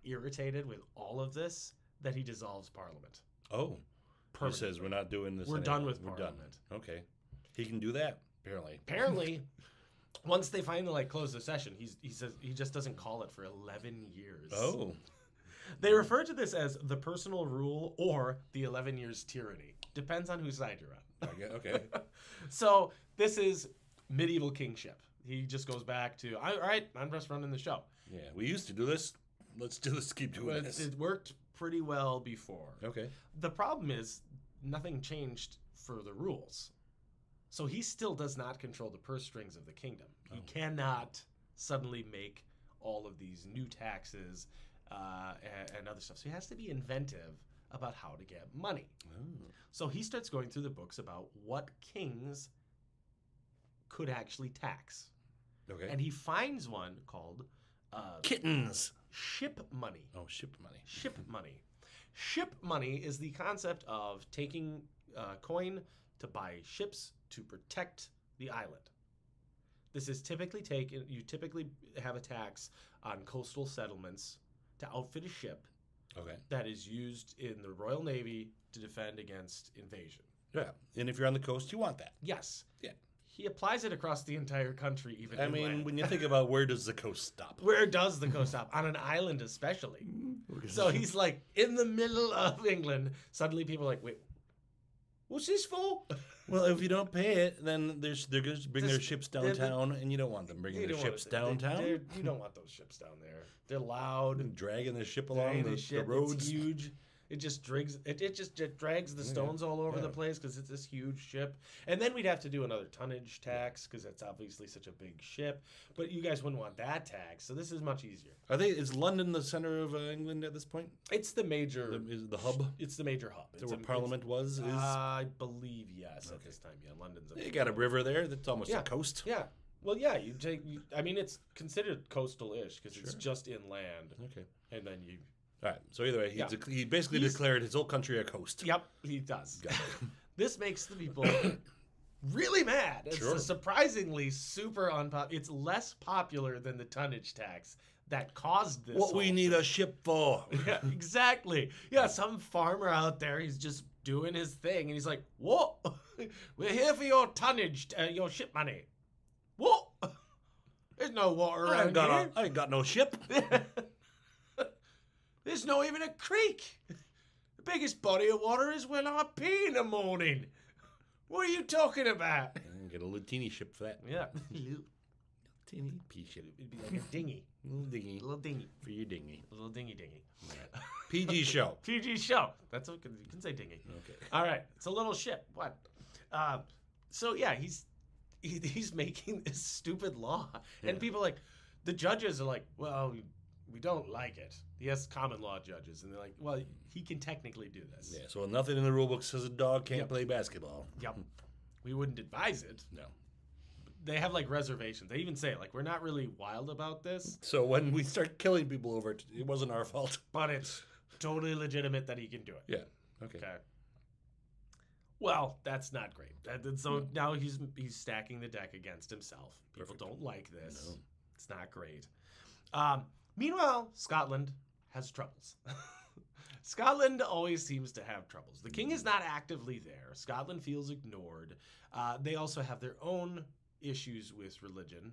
irritated with all of this that he dissolves Parliament. Oh. He Permanently. says we're not doing this We're anymore. done with We're Parliament. done. Okay. He can do that, apparently. Apparently, once they finally like close the session, he says he just doesn't call it for 11 years. Oh. They refer to this as the personal rule or the 11 years tyranny. Depends on whose side you're on. Okay. So this is medieval kingship. He just goes back to, all right, I'm just running the show. Yeah, we used to do this. Let's do this. Keep doing But this. it worked pretty well before. Okay. The problem is nothing changed for the rules. So he still does not control the purse strings of the kingdom. He cannot suddenly make all of these new taxes and other stuff. So he has to be inventive about how to get money. Oh. So he starts going through the books about what kings could actually tax. Okay. And he finds one called Kittens. ship money. Oh, ship money. Ship money. Ship money is the concept of taking coin to buy ships to protect the island. This is typically you typically have a tax on coastal settlements to outfit a ship Okay. that is used in the Royal Navy to defend against invasion. Yeah. And if you're on the coast, you want that. Yes. Yeah. He applies it across the entire country, even I mean, inland. when you think about where does the coast stop? Where does the coast stop? On an island, especially. So he's like in the middle of England. Suddenly, people are like, "Wait, what's this for?" Well, if you don't pay it, then they're going to bring their This- ships they're- downtown, and you don't want them bringing You their don't want ships it. downtown. You don't want those ships down there. They're loud. Dragging the ship along Dragging the, the ship. the roads. It's huge. It just drags. It just drags the stones all over the place because it's this huge ship. And then we'd have to do another tonnage tax because it's obviously such a big ship. But you guys wouldn't want that tax, so this is much easier. Is London the center of England at this point? It's the major. Is the hub? It's the major hub. Is where Parliament was? I believe yes at this time. Yeah, London's. You got a river there. That's almost Yeah. a coast. Yeah. Well, yeah. I mean, it's considered coastal-ish because it's just inland, Okay. and then you. All right. So either way, Yeah. he basically declared his whole country a coast. Yep, he does. Got it. This makes the people really mad. It's Sure. surprisingly super unpopular. It's less popular than the tonnage tax that caused this. What we whole need thing. a ship for? Yeah, exactly. Yeah, some farmer out there, he's just doing his thing, and he's like, "What? We're here for your tonnage, your ship money. What? There's no water I around here. ain't got no ship. There's not even a creek. The biggest body of water is when I pee in the morning. What are you talking about?" Get a little teeny ship for that. Yeah. Teeny pea ship. It'd be like a dinghy. Little dinghy. A little dinghy. For your dinghy. A little dinghy. PG show. PG show. That's okay. You can say dinghy. Okay. All right. It's a little ship. What? So yeah, he's making this stupid law, and people like the judges are like, well, we don't like it. He has common law judges, and they're like, well, he can technically do this. Yeah, so nothing in the rule book says a dog can't play basketball. Yep. We wouldn't advise it. No. They have like reservations. They even say like, we're not really wild about this, So when we start killing people over it, it wasn't our fault. but it's totally legitimate that he can do it. Yeah. Okay. Okay. Well, that's not great. So now he's stacking the deck against himself. People don't like this. No. It's not great. Meanwhile, Scotland has troubles. Scotland always seems to have troubles. The king is not actively there. Scotland feels ignored. They also have their own issues with religion.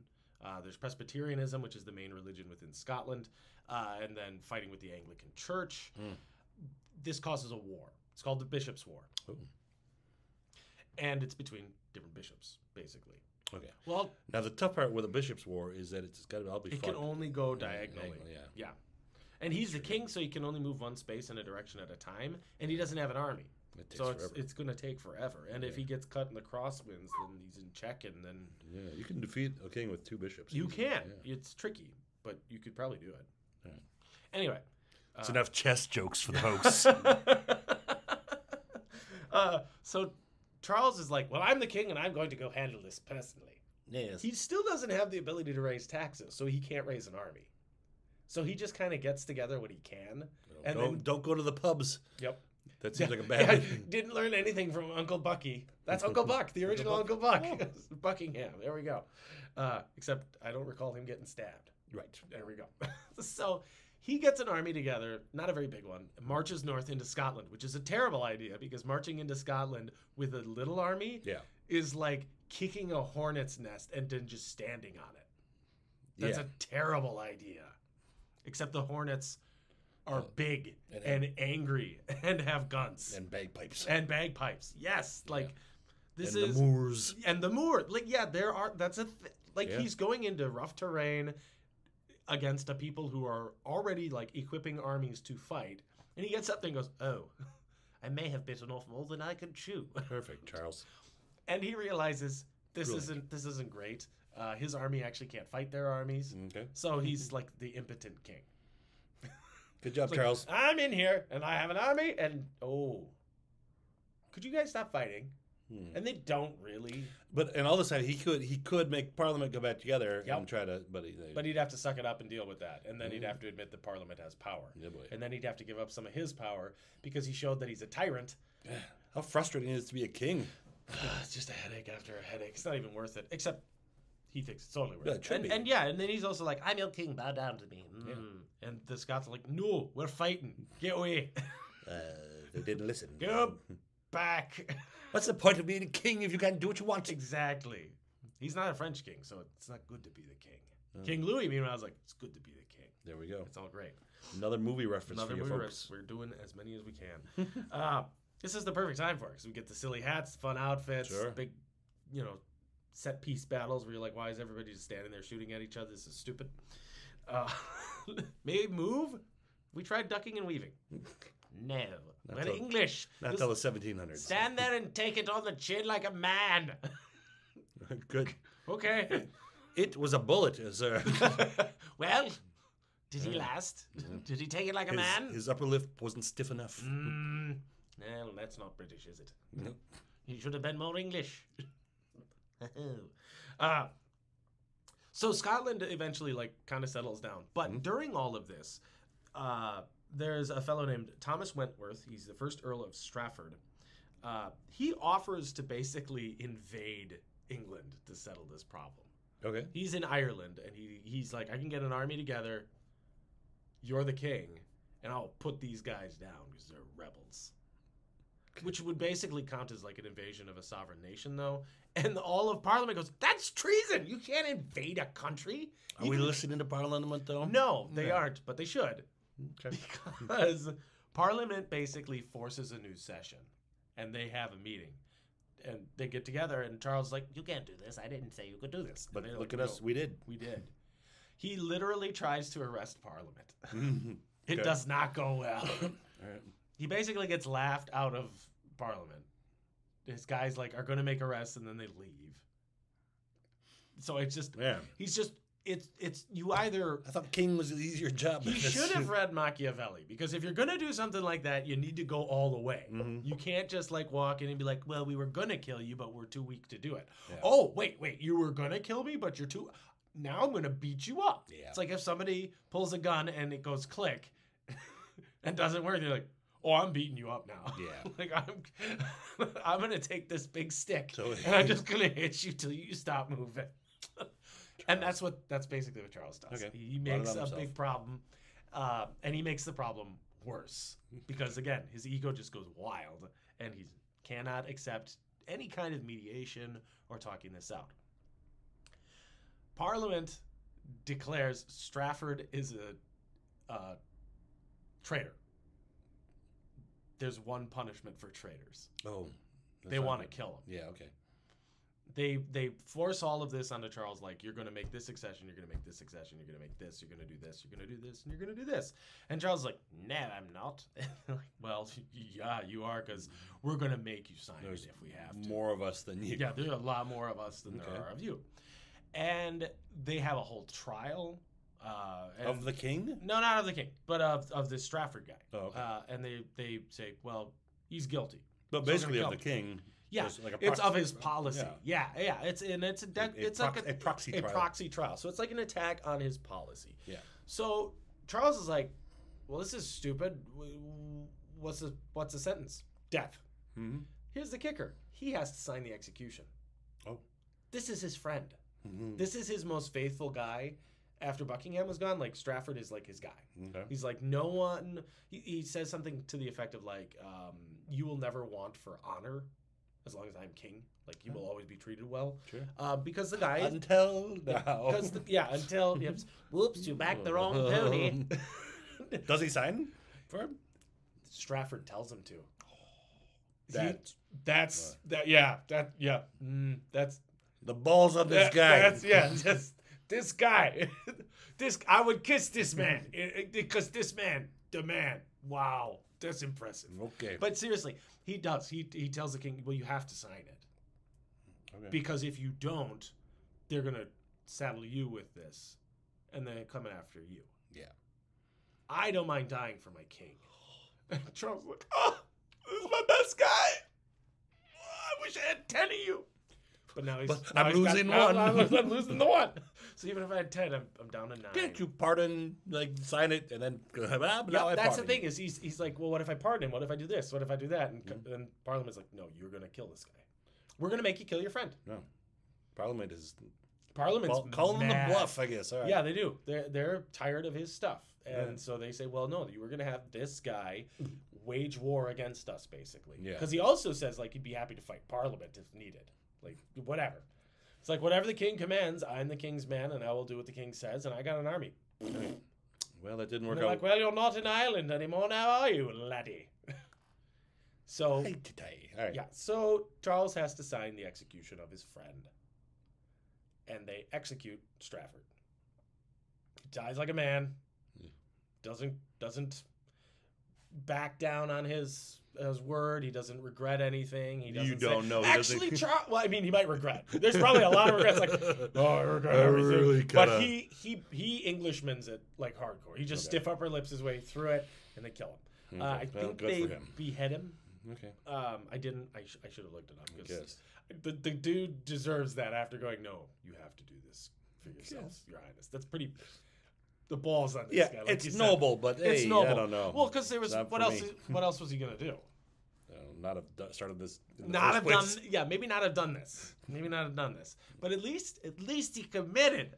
There's Presbyterianism, which is the main religion within Scotland, and then fighting with the Anglican Church. This causes a war. It's called the Bishops' War. Ooh. and it's between different bishops, basically. Okay. Well, Now the tough part with the Bishops' War is that it's got to all be. it fought can only go diagonally. diagonally, Yeah. And he's the king, so he can only move one space in a direction at a time, and he doesn't have an army. It takes So forever. it's going to take forever. And if he gets cut in the crosswinds, then he's in check, and then Yeah, you can defeat a king with 2 bishops. you easily, can. yeah. It's tricky, but you could probably do it. Right. Anyway. It's enough chess jokes for the hoax. So Charles is like, well, I'm the king, and I'm going to go handle this personally. Yes. He still doesn't have the ability to raise taxes, so he can't raise an army. So he just kind of gets together what he can. And Don't go to the pubs. Yep. That seems like a Yeah, bad. didn't learn anything from Uncle Bucky. That's Uncle Buck, the original Uncle Buck. Buckingham. There we go. Except I don't recall him getting stabbed. Right. There we go. So he gets an army together, not a very big one, marches north into Scotland, which is a terrible idea because marching into Scotland with a little army Yeah. is like kicking a hornet's nest and then just standing on it. That's Yeah. a terrible idea. Except the hornets are big and and angry and have guns And bagpipes. and bagpipes. Yes, like this and is the Moors. and the Moor. Like there are that's a like Yeah. he's going into rough terrain against a people who are already like equipping armies to fight, and he gets up there and goes, "Oh, I may have bitten off more than I could chew," Perfect, Charles. and he realizes this Brilliant. isn't great. His army actually can't fight their armies, Okay. so he's like the impotent king. Good job, Like, Charles. I'm in here and I have an army, and could you guys stop fighting? And they don't really. But and all this time he could make Parliament go back together Yep. and try to, but But he'd have to suck it up and deal with that, and then he'd have to admit that Parliament has power, Yeah, boy. and then he'd have to give up some of his power because he showed that he's a tyrant. How frustrating it is to be a king. It's just a headache after a headache. It's not even worth it. Except he thinks it's totally worth Yeah, it. it should be. And then he's also like, I'm your king, bow down to me. and the Scots are like, no, we're fighting. Get away. They didn't listen. Go back. What's the point of being a king if you can't do what you want? Exactly. He's not a French king, so it's not good to be the king. King Louis, meanwhile, was like, it's good to be the king. There we go. It's all great. Another movie reference Another for you movie folks. reference. We're doing as many as we can. This is the perfect time for it because we get the silly hats, fun outfits, Sure. big, set piece battles where you're like, why is everybody just standing there shooting at each other? This is stupid. Maybe move? We tried ducking and weaving. No. We're till- English. Not Just till the 1700s. stand there and take it on the chin like a man. Good. Okay. It was a bullet, sir. Well, did he last? Did he take it like a man? His upper lip wasn't stiff enough. Well, that's not British, is it? Nope. He should have been more English. So Scotland eventually kind of settles down. But during all of this, there's a fellow named Thomas Wentworth. He's the first Earl of Strafford. He offers to basically invade England to settle this problem. Okay. He's in Ireland, and he's like, I can get an army together. You're the king, and I'll put these guys down because they're rebels. Which would basically count as like an invasion of a sovereign nation, though. And all of Parliament goes, that's treason! You can't invade a country! Are we listening to Parliament, though? No, they aren't, but they should. Okay. Because Parliament basically forces a new session, and they have a meeting. And they get together, and Charles is like, You can't do this. I didn't say you could do this. But And they're look like, at us. "No, We did. we did. He literally tries to arrest Parliament. It Okay. does not go well. All right. He basically gets laughed out of Parliament. His guys are going to make arrests, and then they leave. So it's just, Yeah. he's just, it's you either... I thought king was the easier job. He should have read Machiavelli, because if you're going to do something like that, you need to go all the way. Mhm. You can't just walk in and be like, well, we were going to kill you, but we're too weak to do it. Yeah. Oh, wait, you were going to kill me, but you're too... Now I'm going to beat you up. Yeah. It's like if somebody pulls a gun and it goes click and doesn't work, they're like, oh, I'm beating you up now. Yeah. I'm going to take this big stick So- and I'm just going to hit you till you stop moving. And that's basically what Charles does. Okay. He Brought it makes on a himself. big problem, and he makes the problem worse because again, his ego just goes wild, and he cannot accept any kind of mediation or talking this out. Parliament declares Strafford is a traitor. There's one punishment for traitors. Oh, They not want to good. kill him. Yeah, okay. They force all of this onto Charles. Like, you're going to make this succession. You're going to make this succession. You're going to make this. You're going to do this. You're going to do this. And you're going to do this. And Charles is like, no, I'm not. Like, well, yeah, you are, because we're going to make you sign There's it if we have to. more of us than you. Yeah, there's a lot more of us than there Okay. are of you. And they have a whole trial. And Of the king? no, not of the king, but of this Strafford guy. Oh, okay. And they say, well, he's guilty. But so we're basically gonna of the kill king. Yeah, there's like a it's proxy- of his policy. Yeah. It's like a proxy a trial. proxy trial. So it's like an attack on his policy. Yeah. So Charles is like, well, this is stupid. What's the sentence? Death. Mm-hmm. Here's the kicker. He has to sign the execution. Oh. This is his friend. Mm-hmm. This is his most faithful guy. After Buckingham was gone, like, Strafford is like his guy. Okay. He's like, no one. He says something to the effect of like, you will never want for honor as long as I'm king. Like, you will always be treated well. Sure. Because the guy. Until now. Until. Yep. Whoops, you backed the wrong pony. Does he sign for him? Strafford tells him to. That's That's the balls on this guy. This guy. I would kiss this man because this man, the man. Wow, that's impressive. Okay. But seriously, he does. He tells the king, well, you have to sign it. Okay. Because if you don't, they're going to saddle you with this and then come after you. Yeah. I don't mind dying for my king. And Charles is like, oh, this is my best guy. Oh, I wish I had 10 of you. But now I'm losing one. I'm losing the one. So even if I had 10, I'm down to 9. Can't you pardon, like, sign it, and then, now Yeah, I that's the pardon thing is he's like, well, what if I pardon him? What if I do this? What if I do that? And Parliament's like, no, you're going to kill this guy. We're going to make you kill your friend. No. Parliament is Parliament's calling them mad. the bluff, I guess. All right. Yeah, they do. They're tired of his stuff. And so they say, well, no, you were going to have this guy wage war against us, basically. Yeah. Because he also says, like, he'd be happy to fight Parliament if needed. Like, whatever. It's like, whatever the king commands, I'm the king's man, and I will do what the king says, and I got an army. Well, that didn't And work they're out. like, well, you're not in Ireland anymore now, are you, laddie? So, Hey, today. All right. yeah. So Charles has to sign the execution of his friend. And they execute Strafford. He dies like a man. Doesn't back down on his word. He doesn't regret anything. He doesn't You don't say, know. He Actually, doesn't- Charles. Well, I mean, he might regret. There's probably a lot of regrets. Like, oh, I regret I everything. really But kinda- he Englishmans it like hardcore. He just Okay. stiff upper lips his way through it, and they kill him. Okay. I Well, think good they for him. behead him. Okay. I didn't. I should have looked it up I because guess. the dude deserves that after going. No, you have to do this for yourself, Your Highness. That's pretty. The balls on this Yeah, guy. Like you it's said. noble, but It's hey, noble. I don't know. Well, because there was Not what for else? me. What else was he gonna do? Not have started this. In the Not first have place. done. Yeah, maybe not have done this. Maybe not have done this. But at least he committed.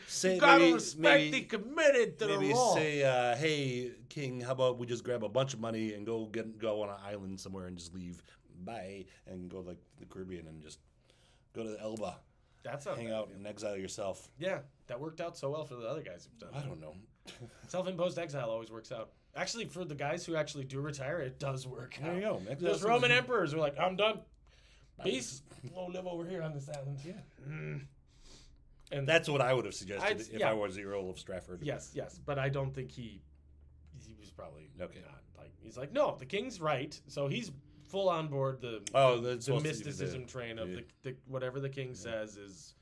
Say you gotta maybe- respect maybe- he committed to Maybe the role. say, hey, King, how about we just grab a bunch of money and go on an island somewhere and just leave, bye, and go like the Caribbean and just go to Elba, That's not hang bad out idea. and exile yourself. Yeah, that worked out so well for the other guys who've done. I don't know. Self-imposed exile always works out. Actually, for the guys who actually do retire, it does work There out. you go. Those Roman emperors were like, I'm done. Peace. We'll live over here on this island. Yeah. And That's what I would have suggested if yeah. I was the Earl of Strafford. yes, but I don't think he was probably Okay. not. Like, he's like, no, the king's right. So he's full on board the That's the supposed to be mysticism train of the whatever the king says is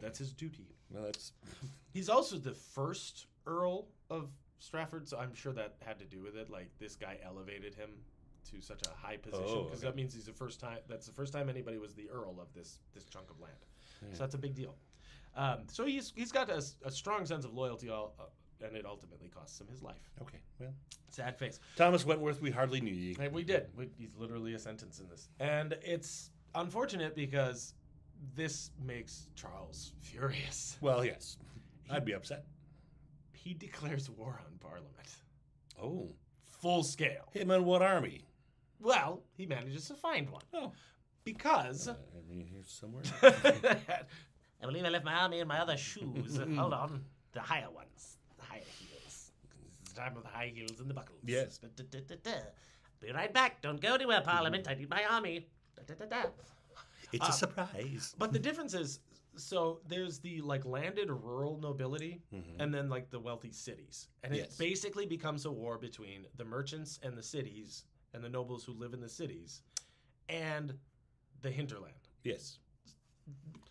that's his duty. Well, that's He's also the first Earl of Strafford, so I'm sure that had to do with it. Like, this guy elevated him to such a high position because that means he's the first time. That's the first time anybody was the Earl of this chunk of land. So that's a big deal. So he's got a strong sense of loyalty, and it ultimately costs him his life. okay. Well, Sad face. Thomas Wentworth, we hardly knew ye. And we did. He's literally a sentence in this, and it's unfortunate because this makes Charles furious. Well, yes, I'd be upset. He declares war on Parliament, Oh, full scale. him and what army? Well, he manages to find one Oh, because I mean, here's somewhere. I believe I left my army in my other shoes. Hold on. The higher ones. The higher heels. It's the time of the high heels and the buckles. Yes. Da-da-da-da-da. Be right back. Don't go anywhere, Parliament. I need my army. Da, da, da, da. It's a surprise. But the difference is, so there's the like landed rural nobility, and then like the wealthy cities, and it Yes. basically becomes a war between the merchants and the cities, and the nobles who live in the cities, and the hinterland. Yes.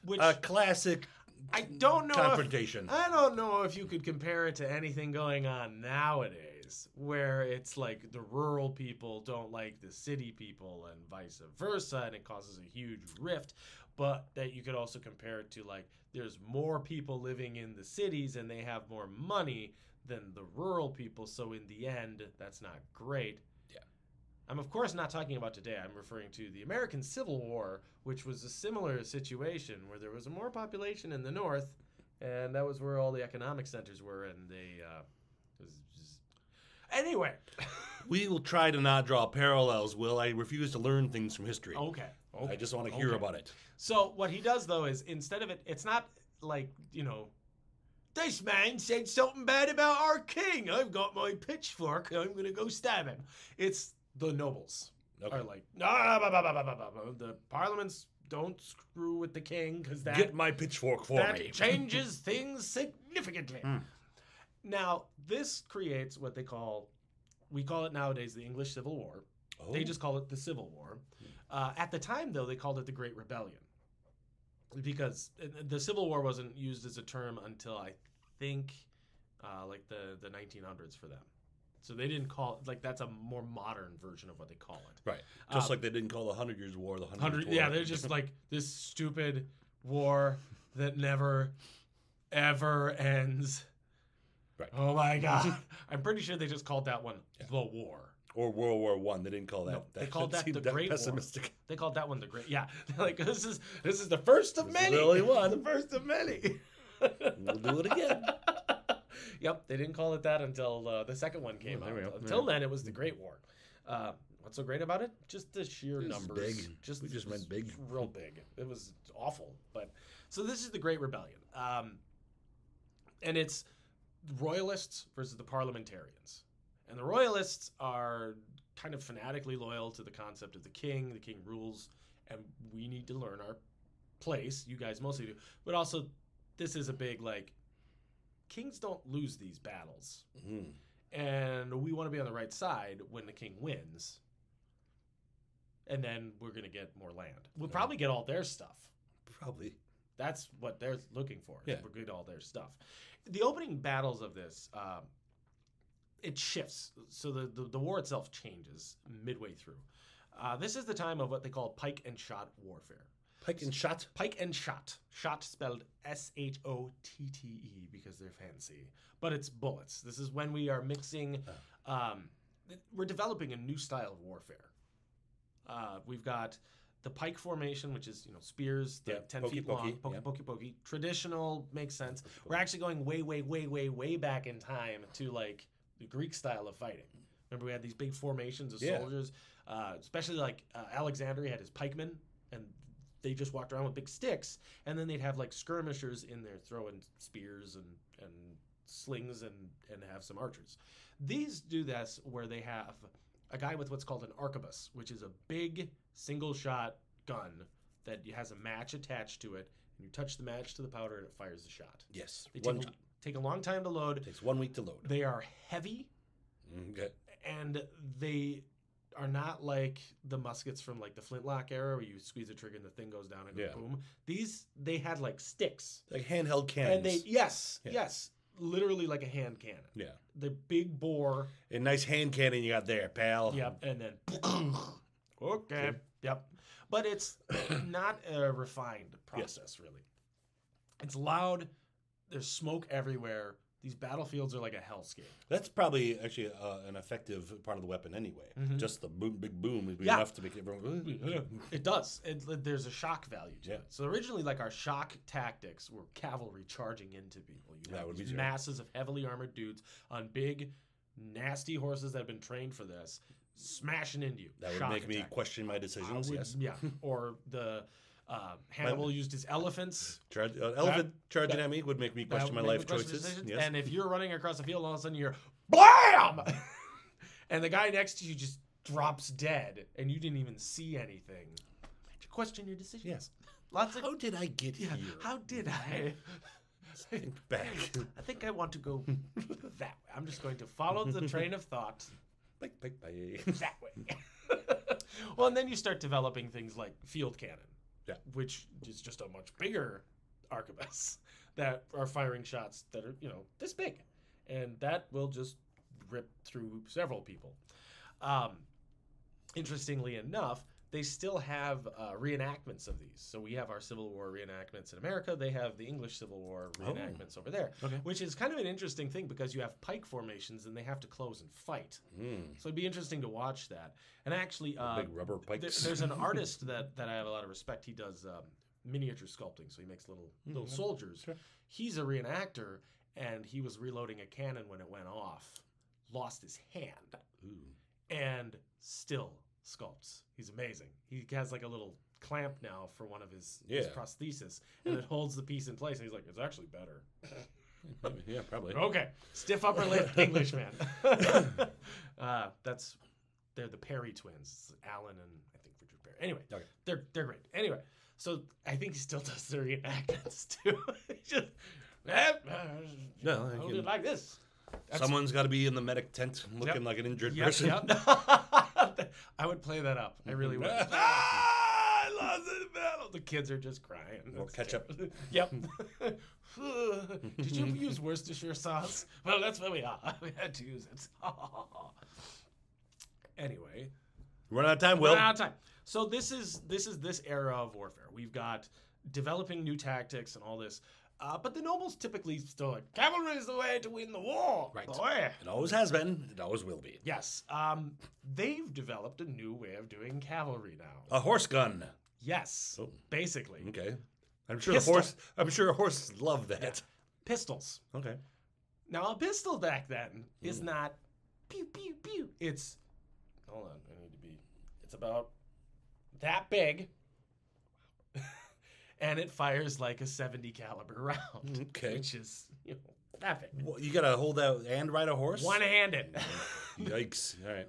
Which A classic I don't know. confrontation. I don't know if you could compare it to anything going on nowadays, where it's like the rural people don't like the city people and vice versa, and it causes a huge rift. But that you could also compare it to like there's more people living in the cities and they have more money than the rural people. So in the end, that's not great. Yeah. I'm of course not talking about today. I'm referring to the American Civil War, which was a similar situation where there was more population in the north, and that was where all the economic centers were, and they it was just... Anyway. We will try to not draw parallels, Will. I refuse to learn things from history. Okay. I just want to hear about it. So what he does though is instead of it, it's not like, you know, this man said something bad about our king. I've got my pitchfork. I'm gonna go stab him. It's the nobles are like, no, the parliaments don't screw with the king because that Get my pitchfork for that me. changes things significantly. Now this creates what we call it nowadays the English Civil War. Oh. They just call it the Civil War. At the time, though, they called it the Great Rebellion because the Civil War wasn't used as a term until I think like the 1900s for them. So they didn't call it, like, that's a more modern version of what they call it. Right. Just like they didn't call the 100 Years' War the 100 Years' War. Yeah, they're just like this stupid war that never, ever ends. Right. Oh my God. I'm pretty sure they just called that one the war. Or World War One. They didn't call that. No, they called that seemed the Great War. pessimistic. They called that one the Great. Yeah, like this is the first of This is many. the only one. The first of many. We'll do it again. Yep, they didn't call it that until the second one came there out. we go. Until then, it was the Great War. What's so great about it? Just the sheer It's numbers. big. We just meant big. Real big. It was awful. But so this is the Great Rebellion, and it's royalists versus the parliamentarians, and the royalists are kind of fanatically loyal to the concept of the king. The king rules, and we need to learn our place. You guys mostly do, but also this is a big like kings don't lose these battles, and we want to be on the right side when the king wins, and then we're gonna get more land. We'll probably get all their stuff. Probably. That's what they're looking for. Yeah. We're good all their stuff. The opening battles of this, it shifts. So the war itself changes midway through. This is the time of what they call pike and shot warfare. Pike and shot. Pike and shot. Shot spelled Shotte because they're fancy. But it's bullets. This is when we are mixing, we're developing a new style of warfare. We've got the pike formation, which is, spears, 10 pokey, feet long, pokey, pokey, yeah. pokey, pokey. Traditional makes sense. We're actually going way, way, way, way, way back in time to like the Greek style of fighting. Remember, we had these big formations of soldiers, especially like Alexander had his pikemen, and they just walked around with big sticks, and then they'd have like skirmishers in there throwing spears and slings and have some archers. These do this where they have a guy with what's called an arquebus, which is a big single-shot gun that has a match attached to it, and you touch the match to the powder and it fires the shot. Yes. They One take a long time to load. takes 1 week to load. They are heavy, Okay. and they are not like the muskets from like the flintlock era where you squeeze the trigger and the thing goes down and goes boom. These, they had like sticks. Like handheld cannons. And they, yes, literally like a hand cannon. Yeah. The big bore. A nice hand cannon you got there, pal. Yep, and then okay, yep. But it's not a refined process, really. It's loud. There's smoke everywhere. These battlefields are like a hellscape. That's probably actually an effective part of the weapon anyway. Just the boom, big boom would be enough to make everyone. It does. There's a shock value to Yeah. it. So originally, like our shock tactics were cavalry charging into people. You That have would be these true. masses of heavily armored dudes on big, nasty horses that have been trained for this, smashing into you. That would Shock make me attack. question my decisions. Yes. Yeah. Or the Hannibal used his elephants. Elephant charging at me would make me That question my would make life me question choices. decisions. Yes. And if you're running across the field, all of a sudden you hear BLAM! And the guy next to you just drops dead, and you didn't even see anything. Question your decision. Yes. Lots of How did I get here? How did I? Think back. I think I want to go that way. I'm just going to follow the train of thought Bye. that way. Well, and then you start developing things like field cannon, Yeah. which is just a much bigger arquebus that are firing shots that are, this big. And that will just rip through several people. Interestingly enough, they still have reenactments of these. So we have our Civil War reenactments in America. They have the English Civil War reenactments over there, Okay. which is kind of an interesting thing because you have pike formations and they have to close and fight. So it'd be interesting to watch that. And actually, Big rubber pikes. there's an artist that I have a lot of respect. He does miniature sculpting, so he makes little soldiers. Sure. He's a reenactor, and he was reloading a cannon when it went off, lost his hand, and still sculpts. He's amazing. He has like a little clamp now for one of his prosthesis, and it holds the piece in place. And he's like, it's actually better. Yeah, probably. Okay, stiff upper lip Englishman. They're the Perry twins, Alan and I think Richard Perry. Anyway, Okay. they're great. Anyway, so I think he still does the reenactments too. He just hold it like this. Someone's got to be in the medic tent looking like an injured person. I would play that up. I really would. I lost the battle. The kids are just crying. Or ketchup. Yep. Did you use Worcestershire sauce? Well, that's where we are. We had to use it. Anyway. Run out of time, Will. Run out of time. So this is this era of warfare. We've got developing new tactics and all this. But the nobles typically still like, cavalry is the way to win the war. Right. Boy. It always has been. It always will be. Yes. They've developed a new way of doing cavalry now. A horse gun. Yes. Oh. Basically. Okay. I'm sure Pistol. I'm sure horses love that. Yeah. Pistols. Okay. Now, a pistol back then is not pew, pew, pew. It's, hold on, it's about that big. And it fires like a 70 caliber round. Okay. Which is, that big. Well, you gotta hold out and ride a horse. One-handed. Yikes! All right.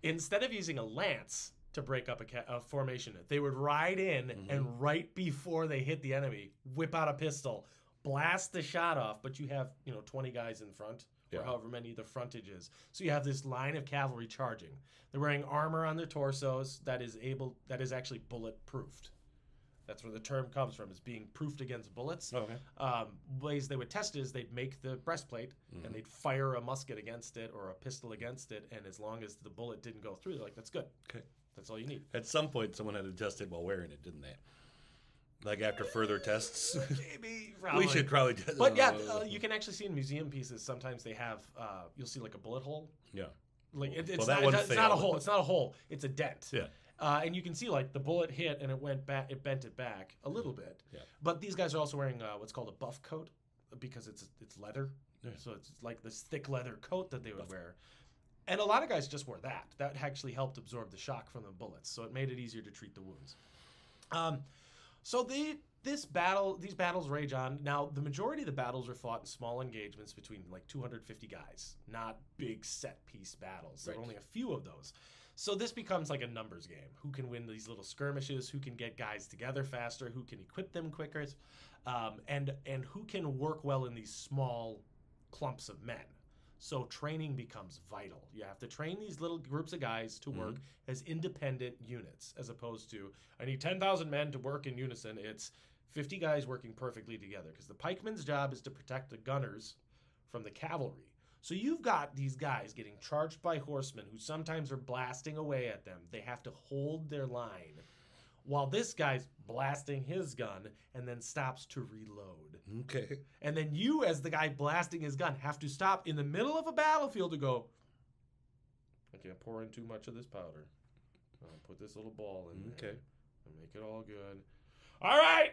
Instead of using a lance to break up a formation, they would ride in and right before they hit the enemy, whip out a pistol, blast the shot off. But you have 20 guys in front, or however many the frontage is. So you have this line of cavalry charging. They're wearing armor on their torsos that is actually bullet-proofed. That's where the term comes from, is being proofed against bullets. Okay. Ways they would test it is they'd make the breastplate and they'd fire a musket against it or a pistol against it, and as long as the bullet didn't go through, they're like, that's good. Okay. That's all you need. At some point, someone had to test it while wearing it, didn't they? Like after further tests. Maybe. Probably. We should probably. But yeah, you can actually see in museum pieces, sometimes they have, you'll see like a bullet hole. Yeah. Like it's that not one a failed. hole. It's not a hole. It's a dent. Yeah. And you can see like the bullet hit and it went back. It bent it back a little bit. Yeah. But these guys are also wearing what's called a buff coat because it's leather. Yeah. So it's like this thick leather coat that they would wear. And a lot of guys just wore that. That actually helped absorb the shock from the bullets, so it made it easier to treat the wounds. So these battles rage on. Now, the majority of the battles are fought in small engagements between like 250 guys, not big set piece battles. There are only a few of those. So this becomes like a numbers game. Who can win these little skirmishes? Who can get guys together faster? Who can equip them quicker? And who can work well in these small clumps of men? So training becomes vital. You have to train these little groups of guys to work as independent units, as opposed to, I need 10,000 men to work in unison. It's 50 guys working perfectly together, because the pikeman's job is to protect the gunners from the cavalry. So you've got these guys getting charged by horsemen who sometimes are blasting away at them. They have to hold their line while this guy's blasting his gun and then stops to reload. Okay. And then you, as the guy blasting his gun, have to stop in the middle of a battlefield to go, I can't pour in too much of this powder. I'll put this little ball in there and make it all good. All right.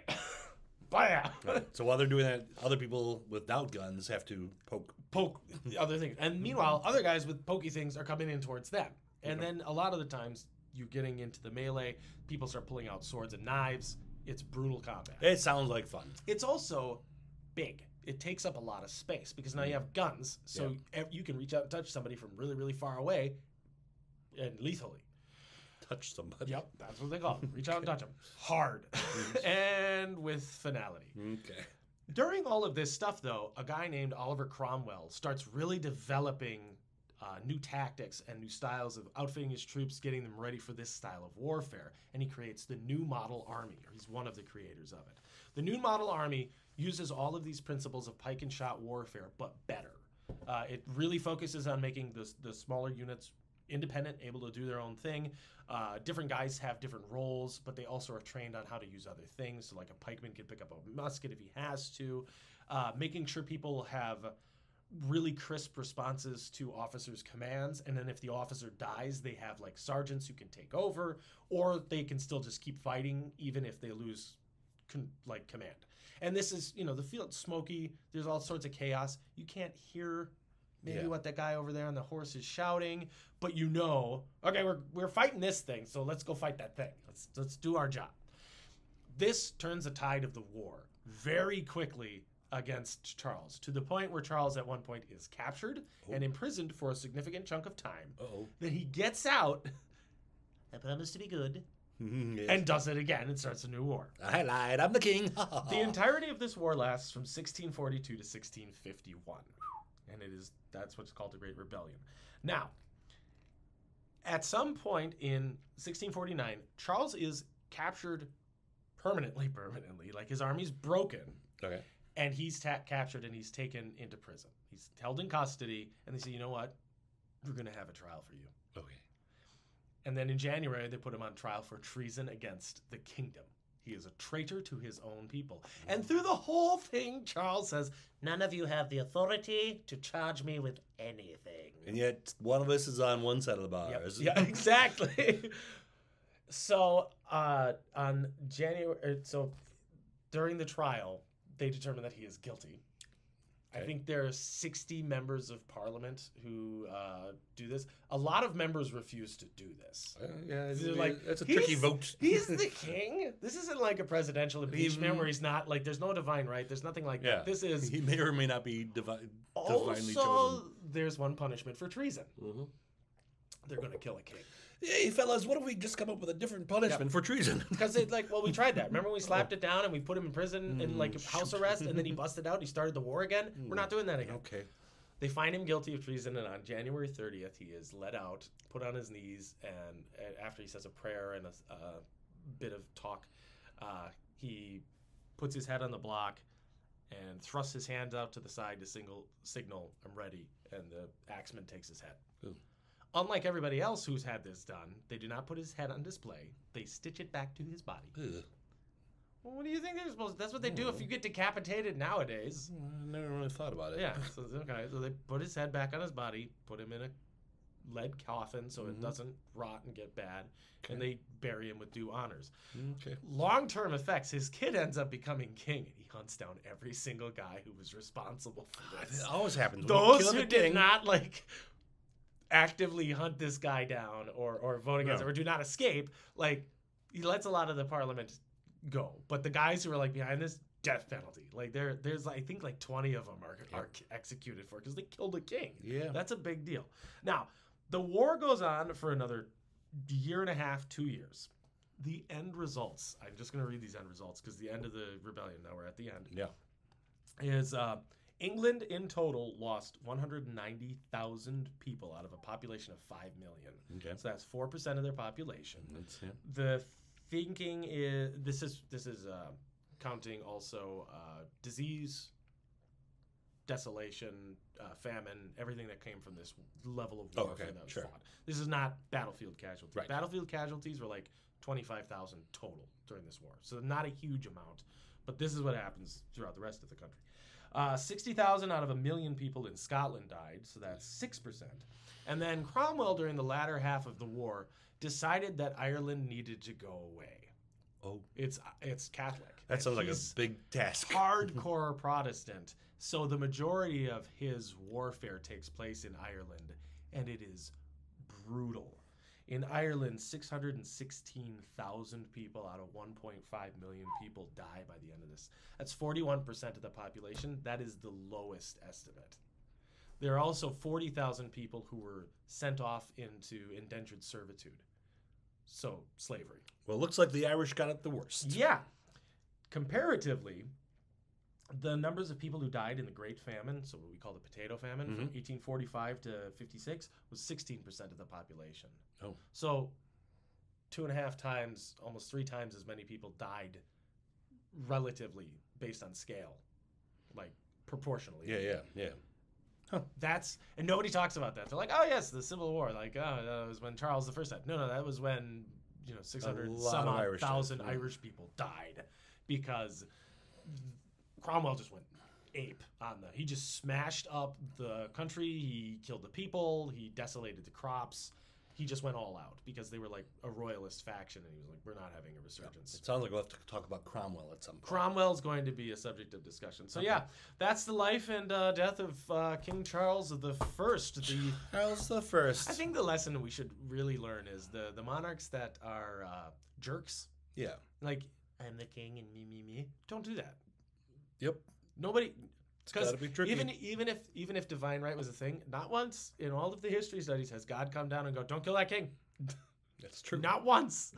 Bam. So while they're doing that, other people without guns have to poke the other things. And meanwhile, other guys with pokey things are coming in towards them. And then a lot of the times, you're getting into the melee, people start pulling out swords and knives. It's brutal combat. It sounds like fun. It's also big. It takes up a lot of space because now you have guns, so you can reach out and touch somebody from really, really far away and lethally. Touch somebody. Yep, that's what they call it. Reach out and touch them. Hard. And with finality. Okay. During all of this stuff, though, a guy named Oliver Cromwell starts really developing new tactics and new styles of outfitting his troops, getting them ready for this style of warfare. And he creates the New Model Army, or he's one of the creators of it. The New Model Army uses all of these principles of pike and shot warfare, but better. It really focuses on making the smaller units independent, able to do their own thing. Different guys have different roles, but they also are trained on how to use other things. So like a pikeman can pick up a musket if he has to. Making sure people have really crisp responses to officers' commands. And then if the officer dies, they have like sergeants who can take over, or they can still just keep fighting even if they lose command. And this is, the field's smoky. There's all sorts of chaos. You can't hear maybe what that guy over there on the horse is shouting, but okay, we're fighting this thing, so let's go fight that thing. Let's do our job. This turns the tide of the war very quickly against Charles, to the point where Charles at one point is captured and imprisoned for a significant chunk of time. Then he gets out. I promise to be good. Yes. And does it again and starts a new war. I lied. I'm the king. The entirety of this war lasts from 1642 to 1651. And that's what's called the Great Rebellion. Now, at some point in 1649, Charles is captured permanently, like his army's broken. Okay. And he's captured and he's taken into prison. He's held in custody, and they say, you know what? We're going to have a trial for you. Okay. And then in January, they put him on trial for treason against the kingdom. He is a traitor to his own people. And through the whole thing, Charles says, none of you have the authority to charge me with anything. And yet, one of us is on one side of the bar. Yep. Isn't Yeah, exactly. So during the trial, they determine that he is guilty. Okay. I think there are 60 members of parliament who do this. A lot of members refuse to do this. It's a tricky vote. He's the king. This isn't like a presidential impeachment where he's not like, there's no divine right. There's nothing like that. This is. He may or may not be divinely chosen. Also, there's one punishment for treason. Mm-hmm. They're going to kill a king. Hey, fellas, what if we just come up with a different punishment for treason? Because we tried that. Remember when we slapped it down and we put him in prison in house arrest, and then he busted out and he started the war again? We're not doing that again. Okay. They find him guilty of treason, and on January 30th, he is let out, put on his knees, and after he says a prayer and a bit of talk, he puts his head on the block and thrusts his hands out to the side to signal, I'm ready, and the axeman takes his head. Ooh. Unlike everybody else who's had this done, they do not put his head on display. They stitch it back to his body. Ugh. Well, what do you think they're supposed to? That's what they do if you get decapitated nowadays. I never really thought about it. Yeah. So they put his head back on his body, put him in a lead coffin so it doesn't rot and get bad, and they bury him with due honors. Okay. Long-term effects, his kid ends up becoming king, and he hunts down every single guy who was responsible for this. It always happens. Those who did not actively hunt this guy down or vote against it or do not escape, he lets a lot of the parliament go. But the guys who are behind this, death penalty. There's I think 20 of them are executed for it because they killed a king. Yeah. That's a big deal. Now, the war goes on for another year and a half, 2 years. The end results, I'm just going to read these end results because the end of the rebellion, now we're at the end, is England in total lost 190,000 people out of a population of 5 million. Okay. So that's 4% of their population. That's The thinking is this is counting also disease, desolation, famine, everything that came from this level of warfare that was fought. This is not battlefield casualties. Right. Battlefield casualties were 25,000 total during this war. So not a huge amount, but this is what happens throughout the rest of the country. 60,000 out of 1 million people in Scotland died, so that's 6%. And then Cromwell, during the latter half of the war, decided that Ireland needed to go away. Oh. It's Catholic. That sounds like a big task. Hardcore Protestant. So the majority of his warfare takes place in Ireland, and it is brutal. In Ireland, 616,000 people out of 1.5 million people die by the end of this. That's 41% of the population. That is the lowest estimate. There are also 40,000 people who were sent off into indentured servitude. So, slavery. Well, it looks like the Irish got it the worst. Yeah. Comparatively, the numbers of people who died in the Great Famine, so what we call the Potato Famine, from 1845 to 56, was 16% of the population. Oh. So 2.5 times, almost 3 times as many people died relatively based on scale, like proportionally. Yeah. That's, and nobody talks about that. They're like, oh yes, the Civil War. Like, oh, that was when Charles I died. No, that was when 600 some odd thousand Irish people died because Cromwell just went ape on the. He just smashed up the country. He killed the people. He desolated the crops. He just went all out because they were like a royalist faction, and he was like, "We're not having a resurgence." It sounds like we'll have to talk about Cromwell at some point. Cromwell's going to be a subject of discussion. So yeah, that's the life and death of King Charles the First. Charles the First. I think the lesson we should really learn is the monarchs that are jerks. Yeah. Like, I'm the king and me. Don't do that. Yep. Nobody. Because Gotta be tricky. even if divine right was a thing, not once in all of the history studies has God come down and go, "Don't kill that king." That's true. Not once.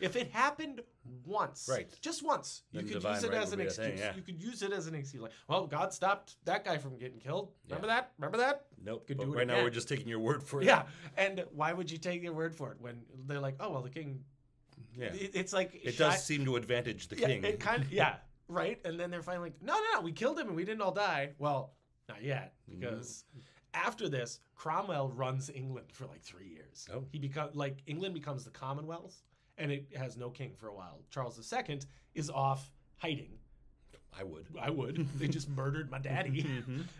If it happened once, right, just once, then you could use it as an excuse. Thing, yeah. You could use it as an excuse, like, "Well, God stopped that guy from getting killed." Remember that? Remember that? Nope. Could But do it right now again. we're just taking your word for it. Yeah. And why would you take your word for it when they're like, "Oh, well, the king." Yeah. It's like it does seem to advantage the king. It kind of right. And then they're finally like, no, we killed him and we didn't all die. Well, not yet, because after this, Cromwell runs England for like 3 years. Oh. England becomes the Commonwealth, and it has no king for a while. Charles II is off hiding. I would. They just murdered my daddy.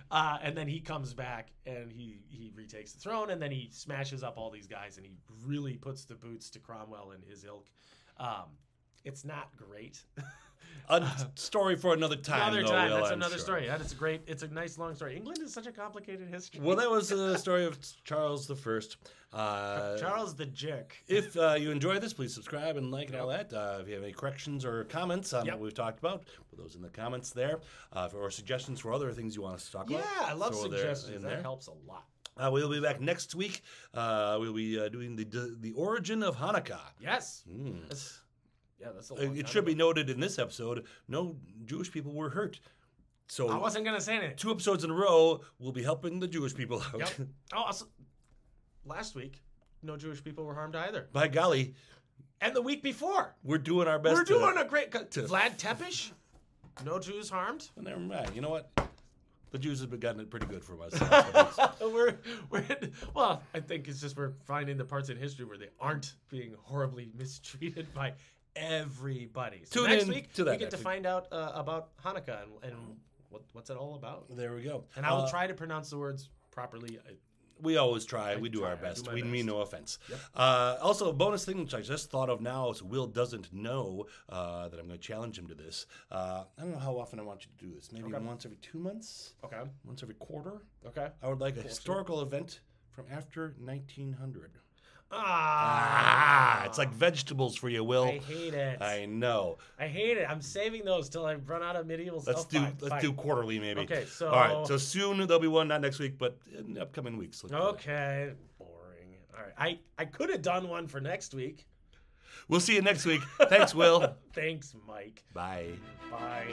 And then he comes back and he retakes the throne, and then he smashes up all these guys, and he really puts the boots to Cromwell and his ilk. It's not great. A story for another time. That's another story. It's a nice long story. England is such a complicated history. Well, that was the story of Charles the First. Charles the Jerk. If you enjoy this, please subscribe and like and all that. If you have any corrections or comments on what we've talked about, put those in the comments there. Or suggestions for other things you want us to talk about. Yeah, I love throw suggestions. That helps a lot. We'll be back next week. We'll be doing the origin of Hanukkah. Yes. That's a long It should be noted in this episode, no Jewish people were hurt. So I wasn't going to say anything. 2 episodes in a row, we'll be helping the Jewish people out. Yep. Also, last week, no Jewish people were harmed either. By golly. And the week before. We're doing our best. We're doing a great... Vlad Tepes, no Jews harmed. Well, never mind. You know what? The Jews have been gotten it pretty good for us. Well, I think it's just we're finding the parts in history where they aren't being horribly mistreated by everybody. So Tune next in week, to that we get to week. find out about Hanukkah and what's it all about. There we go. And I will try to pronounce the words properly. We always try. We do our best. We mean no offense. Yep. Also, a bonus thing which I just thought of now is Will doesn't know that I'm going to challenge him to this. I don't know how often I want you to do this. Maybe once every 2 months? Okay. Once every quarter? Okay. I would like a historical event from after 1900. It's like vegetables for you, Will. I hate it. I know. I hate it. I'm saving those till I run out of medieval stuff. Let's do quarterly maybe. Okay, so all right. So soon there'll be one, not next week, but in the upcoming weeks. Okay. Boring. All right. I could have done one for next week. We'll see you next week. Thanks, Will. Thanks, Mike. Bye. Bye.